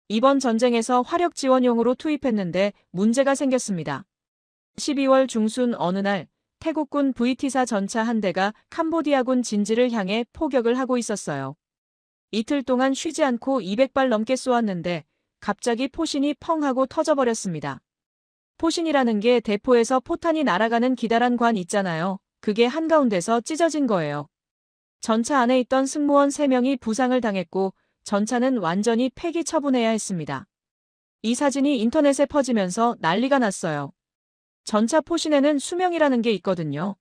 이번 전쟁에서 화력 지원용으로 투입했는데 문제가 생겼습니다. 12월 중순 어느 날 태국군 VT사 전차 한 대가 캄보디아군 진지를 향해 포격을 하고 있었어요. 이틀 동안 쉬지 않고 200발 넘게 쏘았는데 갑자기 포신이 펑 하고 터져버렸습니다. 포신이라는 게 대포에서 포탄이 날아가는 기다란 관 있잖아요. 그게 한가운데서 찢어진 거예요. 전차 안에 있던 승무원 3명이 부상을 당했고 전차는 완전히 폐기 처분해야 했습니다. 이 사진이 인터넷에 퍼지면서 난리가 났어요. 전차 포신에는 수명이라는 게 있거든요.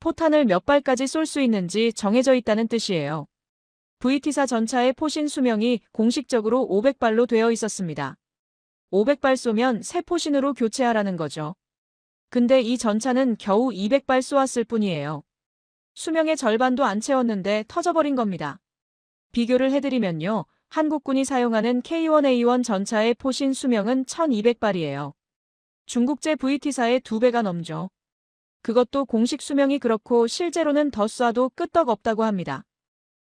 포탄을 몇 발까지 쏠 수 있는지 정해져 있다는 뜻이에요. VT사 전차의 포신 수명이 공식적으로 500발로 되어 있었습니다. 500발 쏘면 새 포신으로 교체하라는 거죠. 근데 이 전차는 겨우 200발 쏘았을 뿐이에요. 수명의 절반도 안 채웠는데 터져버린 겁니다. 비교를 해드리면요. 한국군이 사용하는 K1A1 전차의 포신 수명은 1200발이에요. 중국제 VT사의 2배가 넘죠. 그것도 공식 수명이 그렇고 실제로는 더 쏴도 끄떡없다고 합니다.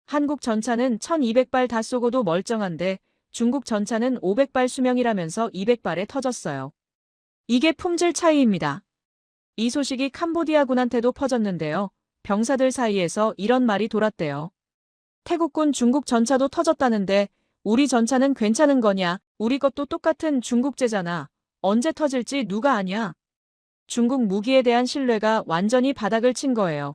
한국 전차는 1200발 다 쏘고도 멀쩡한데 중국 전차는 500발 수명이라면서 200발에 터졌어요. 이게 품질 차이입니다. 이 소식이 캄보디아군한테도 퍼졌는데요. 병사들 사이에서 이런 말이 돌았대요. 태국군 중국 전차도 터졌다는데 우리 전차는 괜찮은 거냐? 우리 것도 똑같은 중국제잖아. 언제 터질지 누가 아냐? 중국 무기에 대한 신뢰가 완전히 바닥을 친 거예요.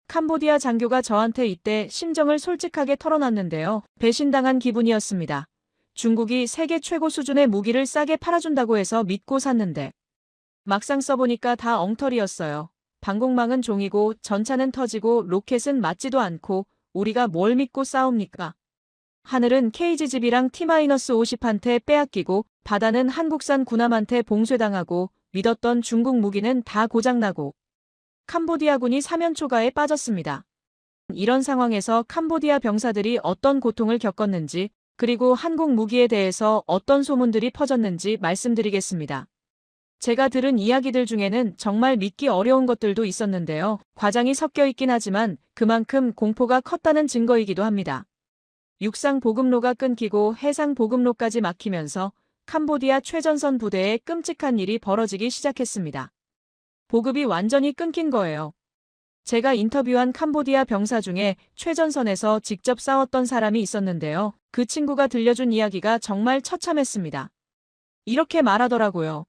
캄보디아 장교가 저한테 이때 심정을 솔직하게 털어놨는데요. 배신당한 기분이었습니다. 중국이 세계 최고 수준의 무기를 싸게 팔아준다고 해서 믿고 샀는데 막상 써보니까 다 엉터리였어요. 방공망은 종이고 전차는 터지고 로켓은 맞지도 않고 우리가 뭘 믿고 싸웁니까? 하늘은 KG집이랑 T-50한테 빼앗기고 바다는 한국산 군함한테 봉쇄당하고 믿었던 중국 무기는 다 고장나고 캄보디아군이 사면초가에 빠졌습니다. 이런 상황에서 캄보디아 병사들이 어떤 고통을 겪었는지 그리고 한국 무기에 대해서 어떤 소문들이 퍼졌는지 말씀드리겠습니다. 제가 들은 이야기들 중에는 정말 믿기 어려운 것들도 있었는데요. 과장이 섞여 있긴 하지만 그만큼 공포가 컸다는 증거이기도 합니다. 육상 보급로가 끊기고 해상 보급로까지 막히면서 캄보디아 최전선 부대에 끔찍한 일이 벌어지기 시작했습니다. 보급이 완전히 끊긴 거예요. 제가 인터뷰한 캄보디아 병사 중에 최전선에서 직접 싸웠던 사람이 있었는데요. 그 친구가 들려준 이야기가 정말 처참했습니다. 이렇게 말하더라고요.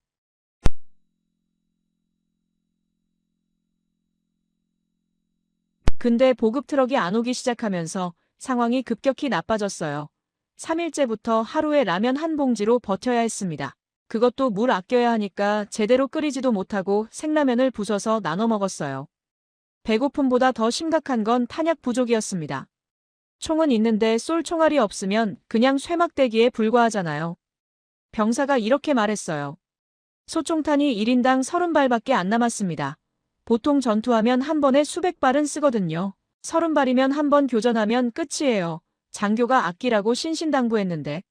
근데 보급 트럭이 안 오기 시작하면서 상황이 급격히 나빠졌어요. 3일째부터 하루에 라면 한 봉지로 버텨야 했습니다. 그것도 물 아껴야 하니까 제대로 끓이지도 못하고 생라면을 부숴서 나눠 먹었어요. 배고픔보다 더 심각한 건 탄약 부족이었습니다. 총은 있는데 쏠 총알이 없으면 그냥 쇠막대기에 불과하잖아요. 병사가 이렇게 말했어요. 소총탄이 1인당 30발밖에 안 남았습니다. 보통 전투하면 한 번에 수백 발은 쓰거든요. 30발이면 한 번 교전하면 끝이에요. 장교가 아끼라고 신신당부했는데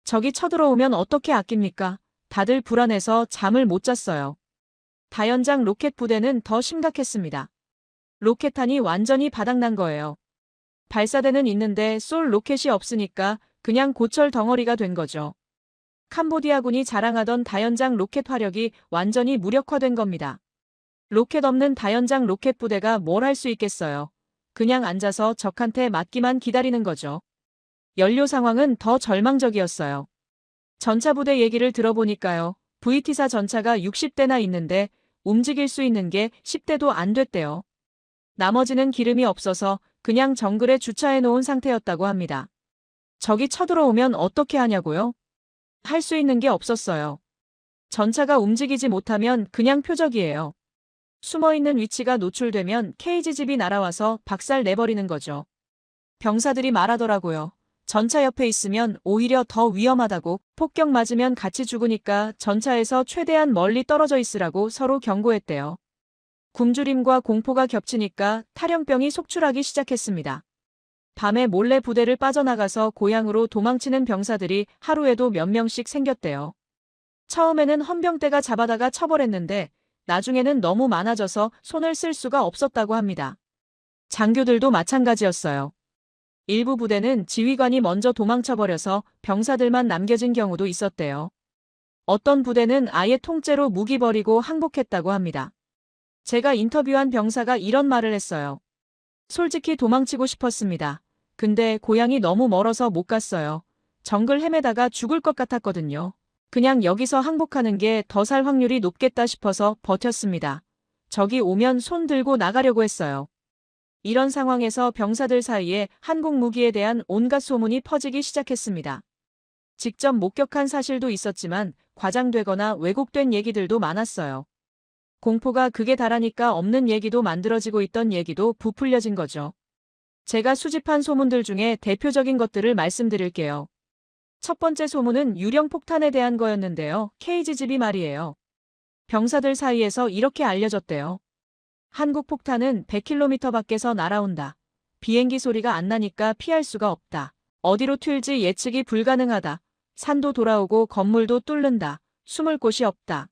적이 쳐들어오면 어떻게 아낍니까? 다들 불안해서 잠을 못 잤어요. 다연장 로켓 부대는 더 심각했습니다. 로켓탄이 완전히 바닥난 거예요. 발사대는 있는데 쏠 로켓이 없으니까 그냥 고철 덩어리가 된 거죠. 캄보디아군이 자랑하던 다연장 로켓 화력이 완전히 무력화된 겁니다. 로켓 없는 다연장 로켓 부대가 뭘 할 수 있겠어요. 그냥 앉아서 적한테 맞기만 기다리는 거죠. 연료 상황은 더 절망적이었어요. 전차 부대 얘기를 들어보니까요. VT사 전차가 60대나 있는데 움직일 수 있는 게 10대도 안 됐대요. 나머지는 기름이 없어서 그냥 정글에 주차해 놓은 상태였다고 합니다. 적이 쳐들어오면 어떻게 하냐고요? 할 수 있는 게 없었어요. 전차가 움직이지 못하면 그냥 표적이에요. 숨어있는 위치가 노출되면 KG집이 날아와서 박살 내버리는 거죠. 병사들이 말하더라고요. 전차 옆에 있으면 오히려 더 위험하다고, 폭격 맞으면 같이 죽으니까 전차에서 최대한 멀리 떨어져 있으라고 서로 경고했대요. 굶주림과 공포가 겹치니까 탈영병이 속출하기 시작했습니다. 밤에 몰래 부대를 빠져나가서 고향으로 도망치는 병사들이 하루에도 몇 명씩 생겼대요. 처음에는 헌병대가 잡아다가 처벌했는데 나중에는 너무 많아져서 손을 쓸 수가 없었다고 합니다. 장교들도 마찬가지였어요. 일부 부대는 지휘관이 먼저 도망쳐버려서 병사들만 남겨진 경우도 있었대요. 어떤 부대는 아예 통째로 무기 버리고 항복했다고 합니다. 제가 인터뷰한 병사가 이런 말을 했어요. 솔직히 도망치고 싶었습니다. 근데 고향이 너무 멀어서 못 갔어요. 정글 헤매다가 죽을 것 같았거든요. 그냥 여기서 항복하는 게 더 살 확률이 높겠다 싶어서 버텼습니다. 적이 오면 손 들고 나가려고 했어요. 이런 상황에서 병사들 사이에 한국 무기에 대한 온갖 소문이 퍼지기 시작했습니다. 직접 목격한 사실도 있었지만 과장되거나 왜곡된 얘기들도 많았어요. 공포가 극에 달하니까 없는 얘기도 만들어지고 있던 얘기도 부풀려진 거죠. 제가 수집한 소문들 중에 대표적인 것들을 말씀드릴게요. 첫 번째 소문은 유령 폭탄에 대한 거였는데요. KGB 말이에요. 병사들 사이에서 이렇게 알려졌대요. 한국 폭탄은 100km 밖에서 날아온다. 비행기 소리가 안 나니까 피할 수가 없다. 어디로 튈지 예측이 불가능하다. 산도 돌아오고 건물도 뚫는다. 숨을 곳이 없다.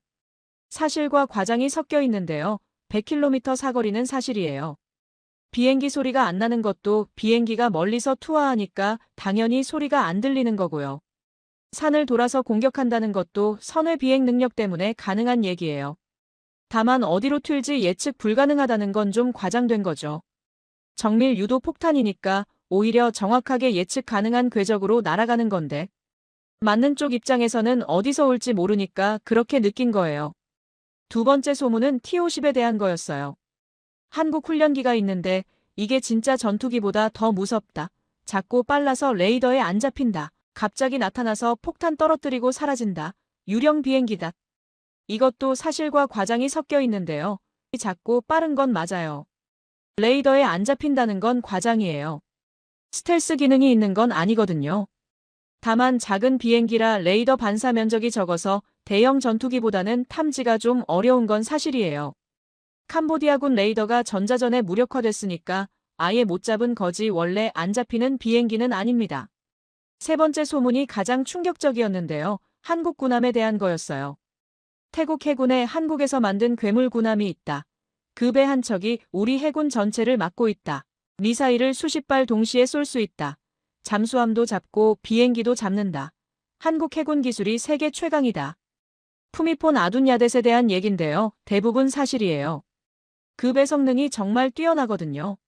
사실과 과장이 섞여 있는데요. 100km 사거리는 사실이에요. 비행기 소리가 안 나는 것도 비행기가 멀리서 투하하니까 당연히 소리가 안 들리는 거고요. 산을 돌아서 공격한다는 것도 선외 비행 능력 때문에 가능한 얘기예요. 다만 어디로 튈지 예측 불가능하다는 건 좀 과장된 거죠. 정밀 유도 폭탄이니까 오히려 정확하게 예측 가능한 궤적으로 날아가는 건데 맞는 쪽 입장에서는 어디서 올지 모르니까 그렇게 느낀 거예요. 두 번째 소문은 T-50에 대한 거였어요. 한국 훈련기가 있는데 이게 진짜 전투기보다 더 무섭다. 작고 빨라서 레이더에 안 잡힌다. 갑자기 나타나서 폭탄 떨어뜨리고 사라진다. 유령 비행기다. 이것도 사실과 과장이 섞여 있는데요. 작고 빠른 건 맞아요. 레이더에 안 잡힌다는 건 과장이에요. 스텔스 기능이 있는 건 아니거든요. 다만 작은 비행기라 레이더 반사 면적이 적어서 대형 전투기보다는 탐지가 좀 어려운 건 사실이에요. 캄보디아군 레이더가 전자전에 무력화됐으니까 아예 못 잡은 거지 원래 안 잡히는 비행기는 아닙니다. 세 번째 소문이 가장 충격적이었는데요. 한국 군함에 대한 거였어요. 태국 해군에 한국에서 만든 괴물 군함이 있다. 그 배 한 척이 우리 해군 전체를 막고 있다. 미사일을 수십 발 동시에 쏠 수 있다. 잠수함도 잡고 비행기도 잡는다. 한국 해군 기술이 세계 최강이다. 푸미폰 아둔야댓에 대한 얘긴데요. 대부분 사실이에요. 그 배 성능이 정말 뛰어나거든요.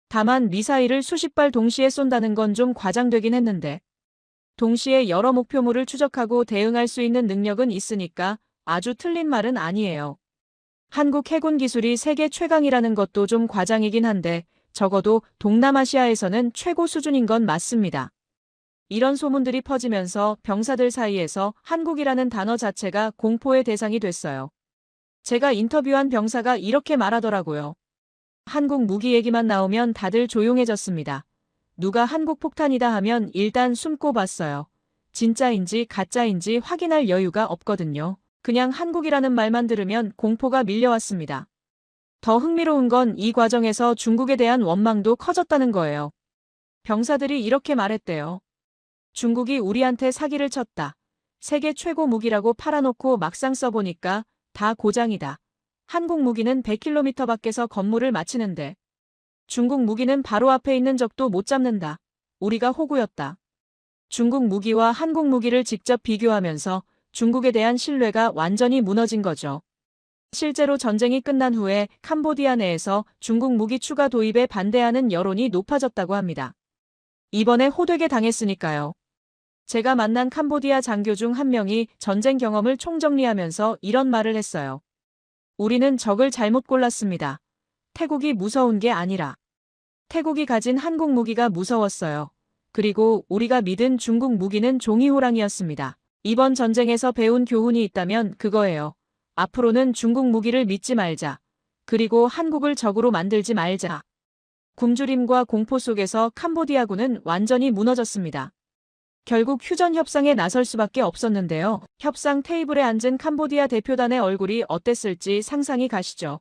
다만 미사일을 수십 발 동시에 쏜다는 건 좀 과장되긴 했는데 동시에 여러 목표물을 추적하고 대응할 수 있는 능력은 있으니까 아주 틀린 말은 아니에요. 한국 해군 기술이 세계 최강이라는 것도 좀 과장이긴 한데 적어도 동남아시아에서는 최고 수준인 건 맞습니다. 이런 소문들이 퍼지면서 병사들 사이에서 한국이라는 단어 자체가 공포의 대상이 됐어요. 제가 인터뷰한 병사가 이렇게 말하더라고요. 한국 무기 얘기만 나오면 다들 조용해졌습니다. 누가 한국 폭탄이다 하면 일단 숨고 봤어요. 진짜인지 가짜인지 확인할 여유가 없거든요. 그냥 한국이라는 말만 들으면 공포가 밀려왔습니다. 더 흥미로운 건 이 과정에서 중국에 대한 원망도 커졌다는 거예요. 병사들이 이렇게 말했대요. 중국이 우리한테 사기를 쳤다. 세계 최고 무기라고 팔아놓고 막상 써보니까 다 고장이다. 한국 무기는 100km 밖에서 건물을 맞히는데 중국 무기는 바로 앞에 있는 적도 못 잡는다. 우리가 호구였다. 중국 무기와 한국 무기를 직접 비교하면서 중국에 대한 신뢰가 완전히 무너진 거죠. 실제로 전쟁이 끝난 후에 캄보디아 내에서 중국 무기 추가 도입에 반대하는 여론이 높아졌다고 합니다. 이번에 호되게 당했으니까요. 제가 만난 캄보디아 장교 중 한 명이 전쟁 경험을 총정리하면서 이런 말을 했어요. 우리는 적을 잘못 골랐습니다. 태국이 무서운 게 아니라 태국이 가진 한국 무기가 무서웠어요. 그리고 우리가 믿은 중국 무기는 종이호랑이였습니다. 이번 전쟁에서 배운 교훈이 있다면 그거예요. 앞으로는 중국 무기를 믿지 말자. 그리고 한국을 적으로 만들지 말자. 굶주림과 공포 속에서 캄보디아군은 완전히 무너졌습니다. 결국 휴전 협상에 나설 수밖에 없었는데요. 협상 테이블에 앉은 캄보디아 대표단의 얼굴이 어땠을지 상상이 가시죠.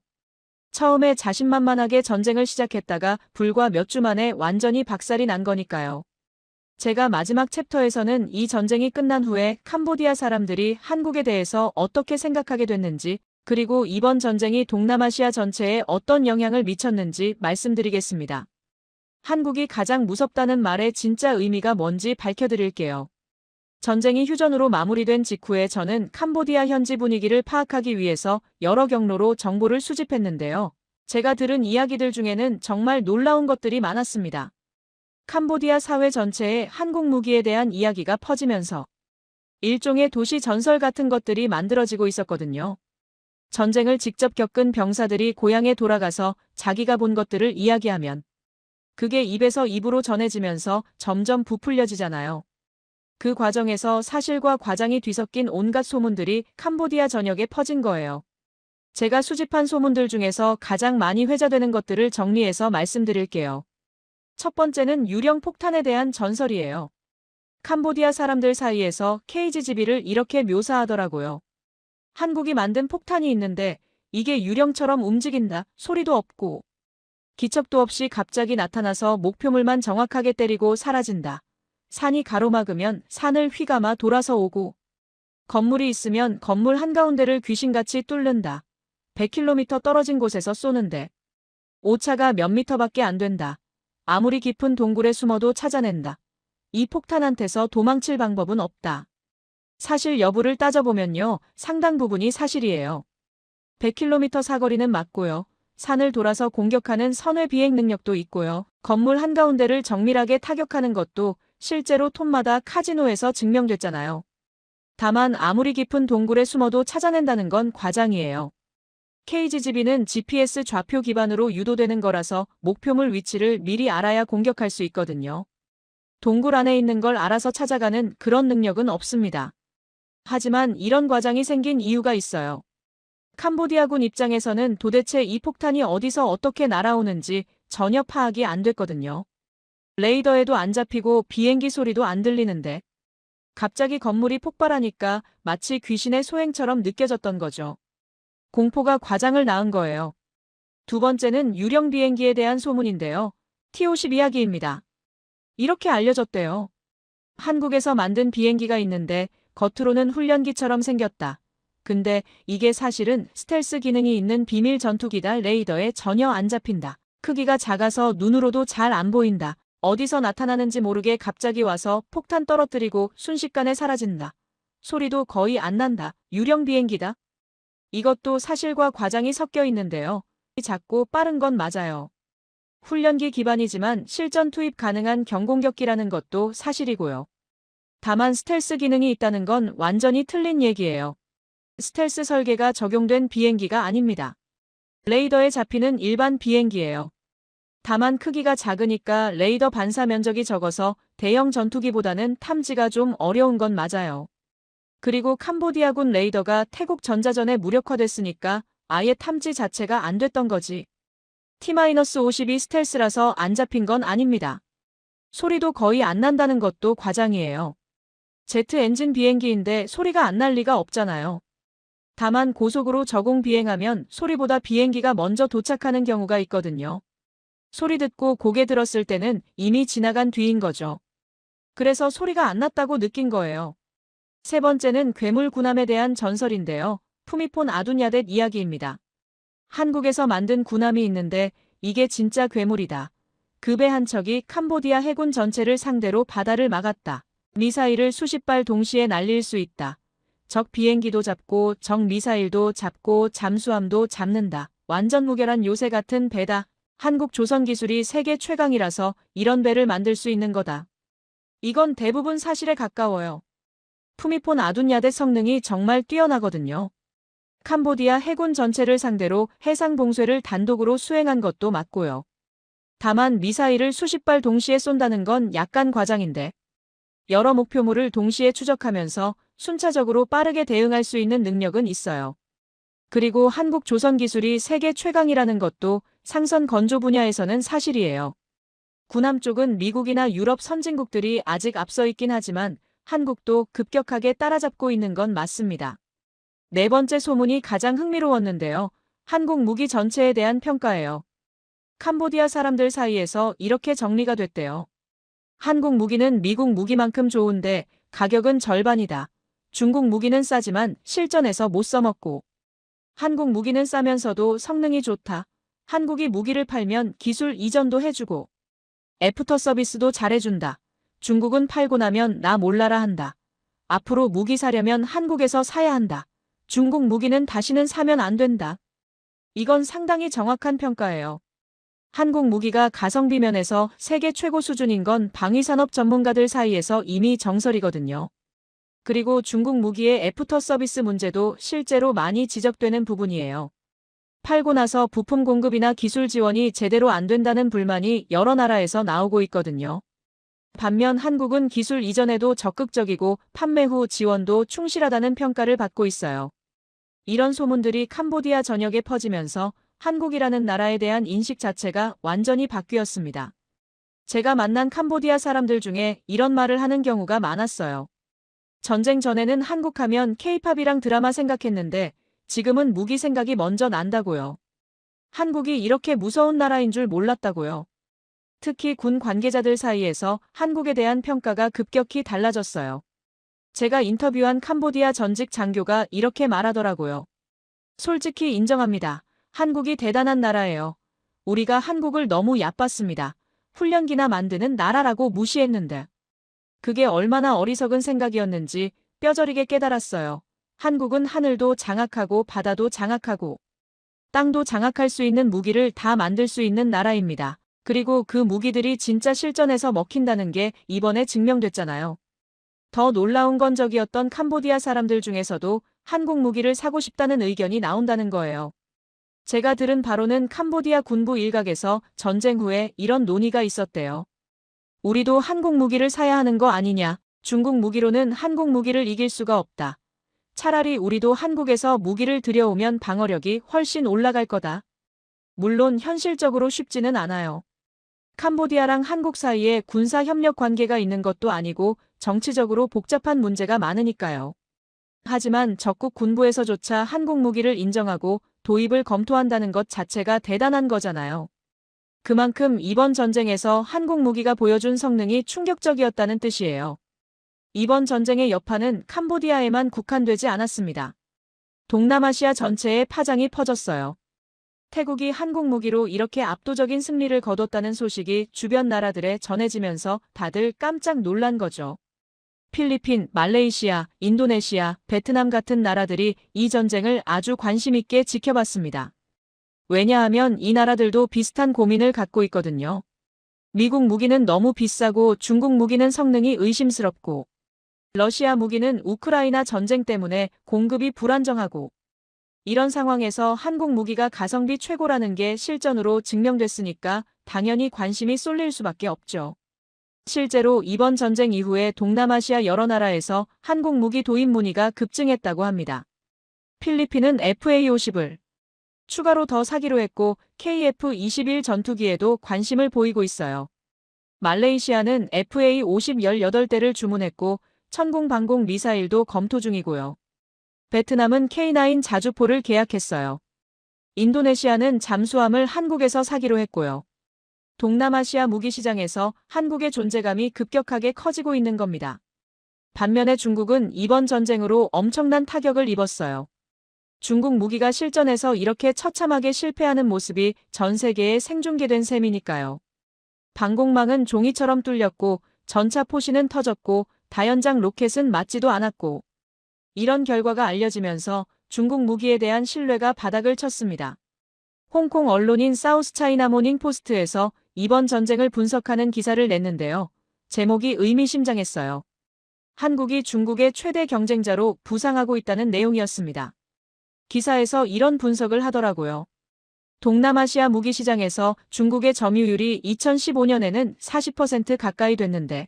처음에 자신만만하게 전쟁을 시작했다가 불과 몇 주 만에 완전히 박살이 난 거니까요. 제가 마지막 챕터에서는 이 전쟁이 끝난 후에 캄보디아 사람들이 한국에 대해서 어떻게 생각하게 됐는지, 그리고 이번 전쟁이 동남아시아 전체에 어떤 영향을 미쳤는지 말씀드리겠습니다. 한국이 가장 무섭다는 말의 진짜 의미가 뭔지 밝혀드릴게요. 전쟁이 휴전으로 마무리된 직후에 저는 캄보디아 현지 분위기를 파악하기 위해서 여러 경로로 정보를 수집했는데요. 제가 들은 이야기들 중에는 정말 놀라운 것들이 많았습니다. 캄보디아 사회 전체에 한국 무기에 대한 이야기가 퍼지면서 일종의 도시 전설 같은 것들이 만들어지고 있었거든요. 전쟁을 직접 겪은 병사들이 고향에 돌아가서 자기가 본 것들을 이야기하면 그게 입에서 입으로 전해지면서 점점 부풀려지잖아요. 그 과정에서 사실과 과장이 뒤섞인 온갖 소문들이 캄보디아 전역에 퍼진 거예요. 제가 수집한 소문들 중에서 가장 많이 회자되는 것들을 정리해서 말씀드릴게요. 첫 번째는 유령 폭탄에 대한 전설이에요. 캄보디아 사람들 사이에서 KGB를 이렇게 묘사하더라고요. 한국이 만든 폭탄이 있는데 이게 유령처럼 움직인다, 소리도 없고 기척도 없이 갑자기 나타나서 목표물만 정확하게 때리고 사라진다. 산이 가로막으면 산을 휘감아 돌아서 오고 건물이 있으면 건물 한가운데를 귀신같이 뚫는다. 100km 떨어진 곳에서 쏘는데 오차가 몇 미터밖에 안 된다. 아무리 깊은 동굴에 숨어도 찾아낸다. 이 폭탄한테서 도망칠 방법은 없다. 사실 여부를 따져보면요. 상당 부분이 사실이에요. 100km 사거리는 맞고요. 산을 돌아서 공격하는 선회 비행 능력도 있고요. 건물 한가운데를 정밀하게 타격하는 것도 실제로 톤마다 카지노에서 증명됐잖아요. 다만 아무리 깊은 동굴에 숨어도 찾아낸다는 건 과장이에요. KGB는 GPS 좌표 기반으로 유도되는 거라서 목표물 위치를 미리 알아야 공격할 수 있거든요. 동굴 안에 있는 걸 알아서 찾아가는 그런 능력은 없습니다. 하지만 이런 과장이 생긴 이유가 있어요. 캄보디아군 입장에서는 도대체 이 폭탄이 어디서 어떻게 날아오는지 전혀 파악이 안 됐거든요. 레이더에도 안 잡히고 비행기 소리도 안 들리는데 갑자기 건물이 폭발하니까 마치 귀신의 소행처럼 느껴졌던 거죠. 공포가 과장을 낳은 거예요. 두 번째는 유령 비행기에 대한 소문인데요. T-50 이야기입니다. 이렇게 알려졌대요. 한국에서 만든 비행기가 있는데 겉으로는 훈련기처럼 생겼다. 근데 이게 사실은 스텔스 기능이 있는 비밀 전투기다. 레이더에 전혀 안 잡힌다. 크기가 작아서 눈으로도 잘 안 보인다. 어디서 나타나는지 모르게 갑자기 와서 폭탄 떨어뜨리고 순식간에 사라진다. 소리도 거의 안 난다. 유령 비행기다. 이것도 사실과 과장이 섞여 있는데요. 작고 빠른 건 맞아요. 훈련기 기반이지만 실전 투입 가능한 경공격기라는 것도 사실이고요. 다만 스텔스 기능이 있다는 건 완전히 틀린 얘기예요. 스텔스 설계가 적용된 비행기가 아닙니다. 레이더에 잡히는 일반 비행기예요. 다만 크기가 작으니까 레이더 반사 면적이 적어서 대형 전투기보다는 탐지가 좀 어려운 건 맞아요. 그리고 캄보디아군 레이더가 태국 전자전에 무력화됐으니까 아예 탐지 자체가 안 됐던 거지. T-52 스텔스라서 안 잡힌 건 아닙니다. 소리도 거의 안 난다는 것도 과장이에요. 제트 엔진 비행기인데 소리가 안 날 리가 없잖아요. 다만 고속으로 저공 비행하면 소리보다 비행기가 먼저 도착하는 경우가 있거든요. 소리 듣고 고개 들었을 때는 이미 지나간 뒤인 거죠. 그래서 소리가 안 났다고 느낀 거예요. 세 번째는 괴물 군함에 대한 전설인데요. 푸미폰 아둔야댓 이야기입니다. 한국에서 만든 군함이 있는데 이게 진짜 괴물이다. 그 배 한 척이 캄보디아 해군 전체를 상대로 바다를 막았다. 미사일을 수십 발 동시에 날릴 수 있다. 적 비행기도 잡고 적 미사일도 잡고 잠수함도 잡는다. 완전 무결한 요새 같은 배다. 한국 조선 기술이 세계 최강이라서 이런 배를 만들 수 있는 거다. 이건 대부분 사실에 가까워요. 푸미폰 아둔야댓 성능이 정말 뛰어나거든요. 캄보디아 해군 전체를 상대로 해상 봉쇄를 단독으로 수행한 것도 맞고요. 다만 미사일을 수십 발 동시에 쏜다는 건 약간 과장인데 여러 목표물을 동시에 추적하면서 순차적으로 빠르게 대응할 수 있는 능력은 있어요. 그리고 한국 조선 기술이 세계 최강이라는 것도 상선 건조 분야에서는 사실이에요. 군함 쪽은 미국이나 유럽 선진국들이 아직 앞서 있긴 하지만 한국도 급격하게 따라잡고 있는 건 맞습니다. 네 번째 소문이 가장 흥미로웠는데요. 한국 무기 전체에 대한 평가예요. 캄보디아 사람들 사이에서 이렇게 정리가 됐대요. 한국 무기는 미국 무기만큼 좋은데 가격은 절반이다. 중국 무기는 싸지만 실전에서 못 써먹고. 한국 무기는 싸면서도 성능이 좋다. 한국이 무기를 팔면 기술 이전도 해주고. 애프터 서비스도 잘해준다. 중국은 팔고 나면 나 몰라라 한다. 앞으로 무기 사려면 한국에서 사야 한다. 중국 무기는 다시는 사면 안 된다. 이건 상당히 정확한 평가예요. 한국 무기가 가성비 면에서 세계 최고 수준인 건 방위산업 전문가들 사이에서 이미 정설이거든요. 그리고 중국 무기의 애프터 서비스 문제도 실제로 많이 지적되는 부분이에요. 팔고 나서 부품 공급이나 기술 지원이 제대로 안 된다는 불만이 여러 나라에서 나오고 있거든요. 반면 한국은 기술 이전에도 적극적이고 판매 후 지원도 충실하다는 평가를 받고 있어요. 이런 소문들이 캄보디아 전역에 퍼지면서 한국이라는 나라에 대한 인식 자체가 완전히 바뀌었습니다. 제가 만난 캄보디아 사람들 중에 이런 말을 하는 경우가 많았어요. 전쟁 전에는 한국 하면 케이팝이랑 드라마 생각했는데 지금은 무기 생각이 먼저 난다고요. 한국이 이렇게 무서운 나라인 줄 몰랐다고요. 특히 군 관계자들 사이에서 한국에 대한 평가가 급격히 달라졌어요. 제가 인터뷰한 캄보디아 전직 장교가 이렇게 말하더라고요. 솔직히 인정합니다. 한국이 대단한 나라예요. 우리가 한국을 너무 얕봤습니다. 훈련기나 만드는 나라라고 무시했는데. 그게 얼마나 어리석은 생각이었는지 뼈저리게 깨달았어요. 한국은 하늘도 장악하고 바다도 장악하고 땅도 장악할 수 있는 무기를 다 만들 수 있는 나라입니다. 그리고 그 무기들이 진짜 실전에서 먹힌다는 게 이번에 증명됐잖아요. 더 놀라운 건 적이었던 캄보디아 사람들 중에서도 한국 무기를 사고 싶다는 의견이 나온다는 거예요. 제가 들은 바로는 캄보디아 군부 일각에서 전쟁 후에 이런 논의가 있었대요. 우리도 한국 무기를 사야 하는 거 아니냐. 중국 무기로는 한국 무기를 이길 수가 없다. 차라리 우리도 한국에서 무기를 들여오면 방어력이 훨씬 올라갈 거다. 물론 현실적으로 쉽지는 않아요. 캄보디아랑 한국 사이에 군사 협력 관계가 있는 것도 아니고 정치적으로 복잡한 문제가 많으니까요. 하지만 적국 군부에서조차 한국 무기를 인정하고 도입을 검토한다는 것 자체가 대단한 거잖아요. 그만큼 이번 전쟁에서 한국 무기가 보여준 성능이 충격적이었다는 뜻이에요. 이번 전쟁의 여파는 캄보디아에만 국한되지 않았습니다. 동남아시아 전체에 파장이 퍼졌어요. 태국이 한국 무기로 이렇게 압도적인 승리를 거뒀다는 소식이 주변 나라들에 전해지면서 다들 깜짝 놀란 거죠. 필리핀, 말레이시아, 인도네시아, 베트남 같은 나라들이 이 전쟁을 아주 관심 있게 지켜봤습니다. 왜냐하면 이 나라들도 비슷한 고민을 갖고 있거든요. 미국 무기는 너무 비싸고 중국 무기는 성능이 의심스럽고 러시아 무기는 우크라이나 전쟁 때문에 공급이 불안정하고 이런 상황에서 한국 무기가 가성비 최고라는 게 실전으로 증명됐으니까 당연히 관심이 쏠릴 수밖에 없죠. 실제로 이번 전쟁 이후에 동남아시아 여러 나라에서 한국 무기 도입 문의가 급증했다고 합니다. 필리핀은 FA-50을 추가로 더 사기로 했고 KF-21 전투기에도 관심을 보이고 있어요. 말레이시아는 FA-50 18대를 주문했고 천공 방공 미사일도 검토 중이고요. 베트남은 K9 자주포를 계약했어요. 인도네시아는 잠수함을 한국에서 사기로 했고요. 동남아시아 무기 시장에서 한국의 존재감이 급격하게 커지고 있는 겁니다. 반면에 중국은 이번 전쟁으로 엄청난 타격을 입었어요. 중국 무기가 실전에서 이렇게 처참하게 실패하는 모습이 전 세계에 생중계된 셈이니까요. 방공망은 종이처럼 뚫렸고 전차 포신은 터졌고 다연장 로켓은 맞지도 않았고 이런 결과가 알려지면서 중국 무기에 대한 신뢰가 바닥을 쳤습니다. 홍콩 언론인 사우스차이나 모닝 포스트에서 이번 전쟁을 분석하는 기사를 냈는데요. 제목이 의미심장했어요. 한국이 중국의 최대 경쟁자로 부상하고 있다는 내용이었습니다. 기사에서 이런 분석을 하더라고요. 동남아시아 무기 시장에서 중국의 점유율이 2015년에는 40% 가까이 됐는데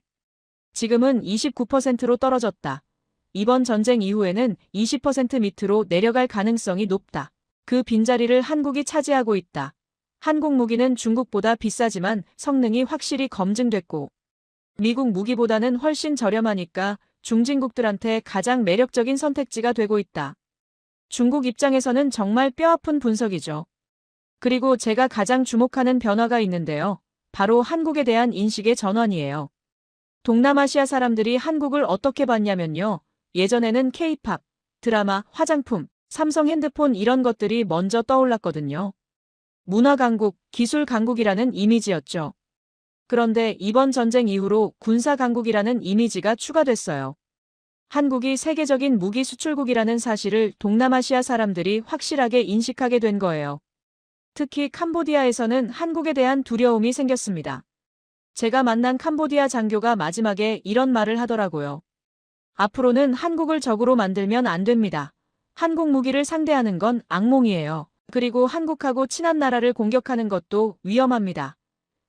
지금은 29%로 떨어졌다. 이번 전쟁 이후에는 20% 밑으로 내려갈 가능성이 높다. 그 빈자리를 한국이 차지하고 있다. 한국 무기는 중국보다 비싸지만 성능이 확실히 검증됐고 미국 무기보다는 훨씬 저렴하니까 중진국들한테 가장 매력적인 선택지가 되고 있다. 중국 입장에서는 정말 뼈아픈 분석이죠. 그리고 제가 가장 주목하는 변화가 있는데요. 바로 한국에 대한 인식의 전환이에요. 동남아시아 사람들이 한국을 어떻게 봤냐면요. 예전에는 K-팝, 드라마, 화장품, 삼성 핸드폰 이런 것들이 먼저 떠올랐거든요. 문화 강국, 기술 강국이라는 이미지였죠. 그런데 이번 전쟁 이후로 군사 강국이라는 이미지가 추가됐어요. 한국이 세계적인 무기 수출국이라는 사실을 동남아시아 사람들이 확실하게 인식하게 된 거예요. 특히 캄보디아에서는 한국에 대한 두려움이 생겼습니다. 제가 만난 캄보디아 장교가 마지막에 이런 말을 하더라고요. 앞으로는 한국을 적으로 만들면 안 됩니다. 한국 무기를 상대하는 건 악몽이에요. 그리고 한국하고 친한 나라를 공격하는 것도 위험합니다.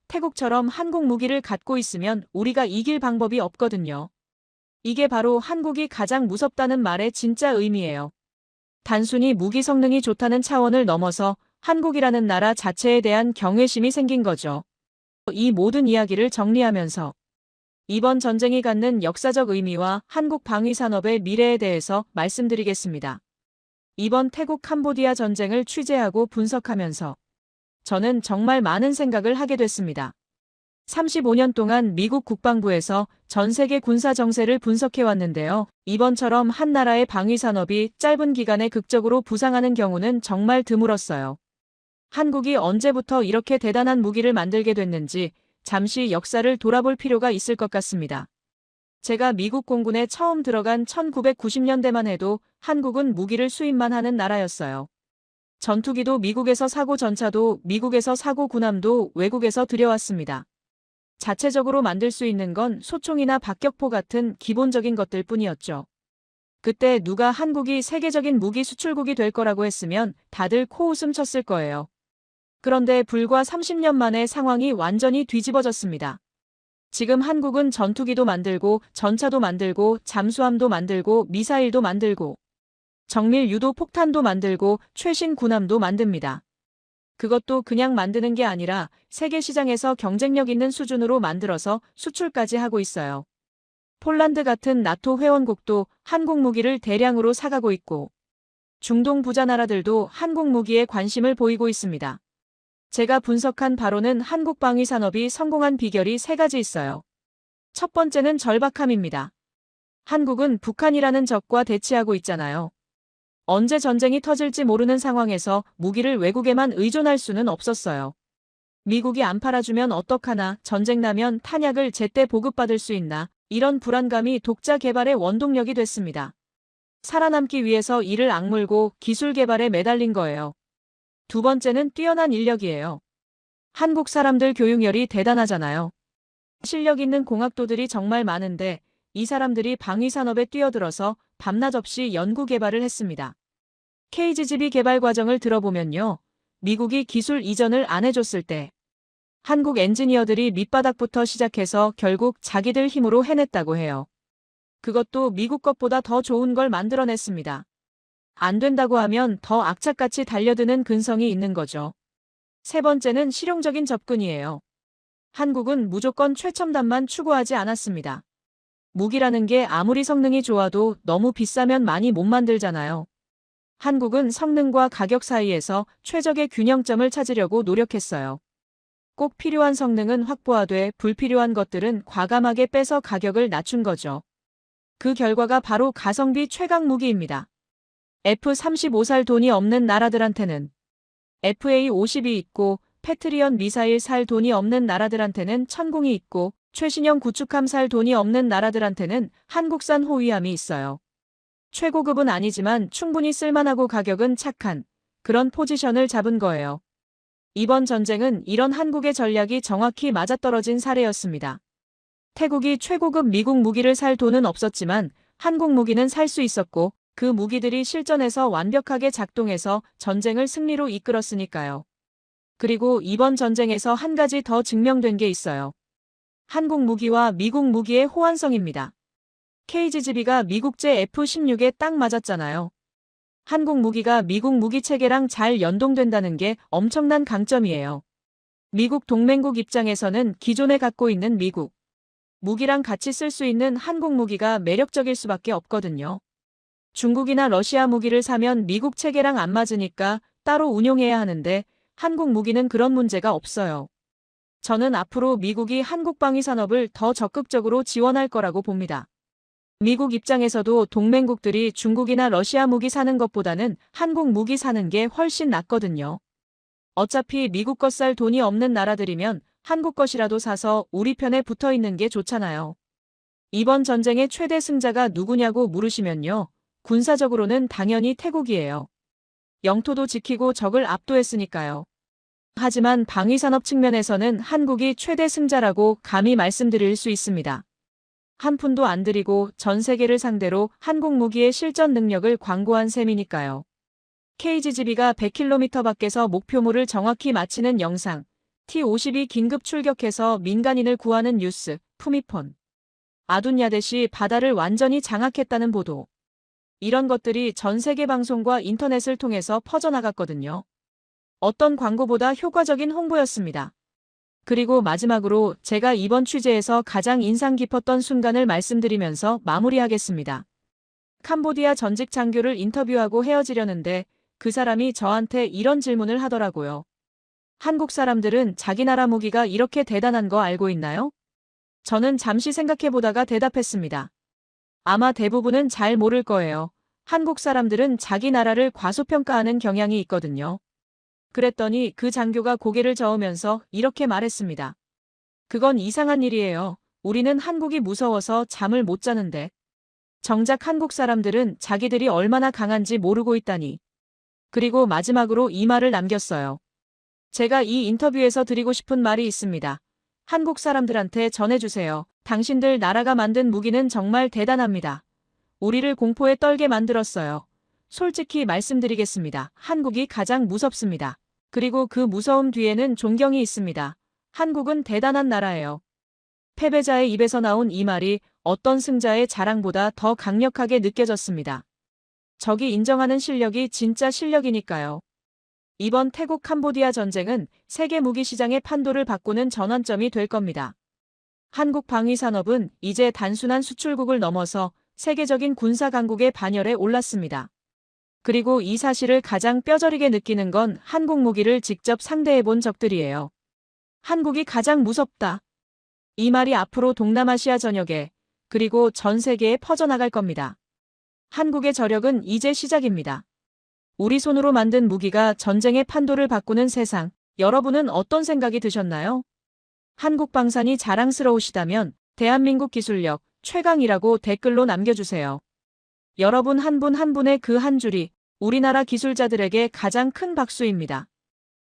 태국처럼 한국 무기를 갖고 있으면 우리가 이길 방법이 없거든요. 이게 바로 한국이 가장 무섭다는 말의 진짜 의미예요. 단순히 무기 성능이 좋다는 차원을 넘어서 한국이라는 나라 자체에 대한 경외심이 생긴 거죠. 이 모든 이야기를 정리하면서 이번 전쟁이 갖는 역사적 의미와 한국 방위산업의 미래에 대해서 말씀드리겠습니다. 이번 태국 캄보디아 전쟁을 취재하고 분석하면서 저는 정말 많은 생각을 하게 됐습니다. 35년 동안 미국 국방부에서 전 세계 군사 정세를 분석해 왔는데요. 이번처럼 한 나라의 방위산업이 짧은 기간에 극적으로 부상하는 경우는 정말 드물었어요. 한국이 언제부터 이렇게 대단한 무기를 만들게 됐는지 잠시 역사를 돌아볼 필요가 있을 것 같습니다. 제가 미국 공군에 처음 들어간 1990년대만 해도 한국은 무기를 수입만 하는 나라였어요. 전투기도 미국에서 사고, 전차도 미국에서 사고, 군함도 외국에서 들여왔습니다. 자체적으로 만들 수 있는 건 소총이나 박격포 같은 기본적인 것들 뿐이었죠. 그때 누가 한국이 세계적인 무기 수출국이 될 거라고 했으면 다들 코웃음 쳤을 거예요. 그런데 불과 30년 만에 상황이 완전히 뒤집어졌습니다. 지금 한국은 전투기도 만들고 전차도 만들고 잠수함도 만들고 미사일도 만들고 정밀 유도 폭탄도 만들고 최신 군함도 만듭니다. 그것도 그냥 만드는 게 아니라 세계 시장에서 경쟁력 있는 수준으로 만들어서 수출까지 하고 있어요. 폴란드 같은 나토 회원국도 한국 무기를 대량으로 사가고 있고 중동 부자 나라들도 한국 무기에 관심을 보이고 있습니다. 제가 분석한 바로는 한국 방위 산업이 성공한 비결이 세 가지 있어요. 첫 번째는 절박함입니다. 한국은 북한이라는 적과 대치하고 있잖아요. 언제 전쟁이 터질지 모르는 상황에서 무기를 외국에만 의존할 수는 없었어요. 미국이 안 팔아주면 어떡하나, 전쟁 나면 탄약을 제때 보급받을 수 있나, 이런 불안감이 독자 개발의 원동력이 됐습니다. 살아남기 위해서 이를 악물고 기술 개발에 매달린 거예요. 두 번째는 뛰어난 인력이에요. 한국 사람들 교육열이 대단하잖아요. 실력 있는 공학도들이 정말 많은데 이 사람들이 방위산업에 뛰어들어서 밤낮 없이 연구 개발을 했습니다. KGB 개발 과정을 들어보면요. 미국이 기술 이전을 안 해줬을 때 한국 엔지니어들이 밑바닥부터 시작해서 결국 자기들 힘으로 해냈다고 해요. 그것도 미국 것보다 더 좋은 걸 만들어냈습니다. 안 된다고 하면 더 악착같이 달려드는 근성이 있는 거죠. 세 번째는 실용적인 접근이에요. 한국은 무조건 최첨단만 추구하지 않았습니다. 무기라는 게 아무리 성능이 좋아도 너무 비싸면 많이 못 만들잖아요. 한국은 성능과 가격 사이에서 최적의 균형점을 찾으려고 노력했어요. 꼭 필요한 성능은 확보하되 불필요한 것들은 과감하게 빼서 가격을 낮춘 거죠. 그 결과가 바로 가성비 최강 무기입니다. F-35 살 돈이 없는 나라들한테는 FA-50이 있고 패트리언 미사일 살 돈이 없는 나라들한테는 천공이 있고 최신형 구축함 살 돈이 없는 나라들한테는 한국산 호위함이 있어요. 최고급은 아니지만 충분히 쓸만하고 가격은 착한 그런 포지션을 잡은 거예요. 이번 전쟁은 이런 한국의 전략이 정확히 맞아떨어진 사례였습니다. 태국이 최고급 미국 무기를 살 돈은 없었지만 한국 무기는 살 수 있었고 그 무기들이 실전에서 완벽하게 작동해서 전쟁을 승리로 이끌었으니까요. 그리고 이번 전쟁에서 한 가지 더 증명된 게 있어요. 한국 무기와 미국 무기의 호환성입니다. KGB가 미국제 F-16에 딱 맞았잖아요. 한국 무기가 미국 무기 체계랑 잘 연동된다는 게 엄청난 강점이에요. 미국 동맹국 입장에서는 기존에 갖고 있는 미국 무기랑 같이 쓸 수 있는 한국 무기가 매력적일 수밖에 없거든요. 중국이나 러시아 무기를 사면 미국 체계랑 안 맞으니까 따로 운용해야 하는데 한국 무기는 그런 문제가 없어요. 저는 앞으로 미국이 한국 방위 산업을 더 적극적으로 지원할 거라고 봅니다. 미국 입장에서도 동맹국들이 중국이나 러시아 무기 사는 것보다는 한국 무기 사는 게 훨씬 낫거든요. 어차피 미국 것 살 돈이 없는 나라들이면 한국 것이라도 사서 우리 편에 붙어 있는 게 좋잖아요. 이번 전쟁의 최대 승자가 누구냐고 물으시면요. 군사적으로는 당연히 태국이에요. 영토도 지키고 적을 압도했으니까요. 하지만 방위산업 측면에서는 한국이 최대 승자라고 감히 말씀드릴 수 있습니다. 한 푼도 안 들이고 전 세계를 상대로 한국 무기의 실전 능력을 광고한 셈이니까요. KGB가 100km 밖에서 목표물을 정확히 맞히는 영상, T-52 긴급 출격해서 민간인을 구하는 뉴스, 푸미폰. 아둔야데시 바다를 완전히 장악했다는 보도. 이런 것들이 전 세계 방송과 인터넷을 통해서 퍼져나갔거든요. 어떤 광고보다 효과적인 홍보였습니다. 그리고 마지막으로 제가 이번 취재에서 가장 인상 깊었던 순간을 말씀드리면서 마무리하겠습니다. 캄보디아 전직 장교를 인터뷰하고 헤어지려는데 그 사람이 저한테 이런 질문을 하더라고요. 한국 사람들은 자기 나라 무기가 이렇게 대단한 거 알고 있나요? 저는 잠시 생각해보다가 대답했습니다. 아마 대부분은 잘 모를 거예요. 한국 사람들은 자기 나라를 과소평가하는 경향이 있거든요. 그랬더니 그 장교가 고개를 저으면서 이렇게 말했습니다. 그건 이상한 일이에요. 우리는 한국이 무서워서 잠을 못 자는데. 정작 한국 사람들은 자기들이 얼마나 강한지 모르고 있다니. 그리고 마지막으로 이 말을 남겼어요. 제가 이 인터뷰에서 드리고 싶은 말이 있습니다. 한국 사람들한테 전해주세요. 당신들 나라가 만든 무기는 정말 대단합니다. 우리를 공포에 떨게 만들었어요. 솔직히 말씀드리겠습니다. 한국이 가장 무섭습니다. 그리고 그 무서움 뒤에는 존경이 있습니다. 한국은 대단한 나라예요. 패배자의 입에서 나온 이 말이 어떤 승자의 자랑보다 더 강력하게 느껴졌습니다. 적이 인정하는 실력이 진짜 실력이니까요. 이번 태국 캄보디아 전쟁은 세계 무기 시장의 판도를 바꾸는 전환점이 될 겁니다. 한국 방위 산업은 이제 단순한 수출국을 넘어서 세계적인 군사 강국의 반열에 올랐습니다. 그리고 이 사실을 가장 뼈저리게 느끼는 건 한국 무기를 직접 상대해본 적들이에요. 한국이 가장 무섭다. 이 말이 앞으로 동남아시아 전역에 그리고 전 세계에 퍼져나갈 겁니다. 한국의 저력은 이제 시작입니다. 우리 손으로 만든 무기가 전쟁의 판도를 바꾸는 세상, 여러분은 어떤 생각이 드셨나요? 한국 방산이 자랑스러우시다면 대한민국 기술력 최강이라고 댓글로 남겨주세요. 여러분 한 분 한 분의 그 한 줄이 우리나라 기술자들에게 가장 큰 박수입니다.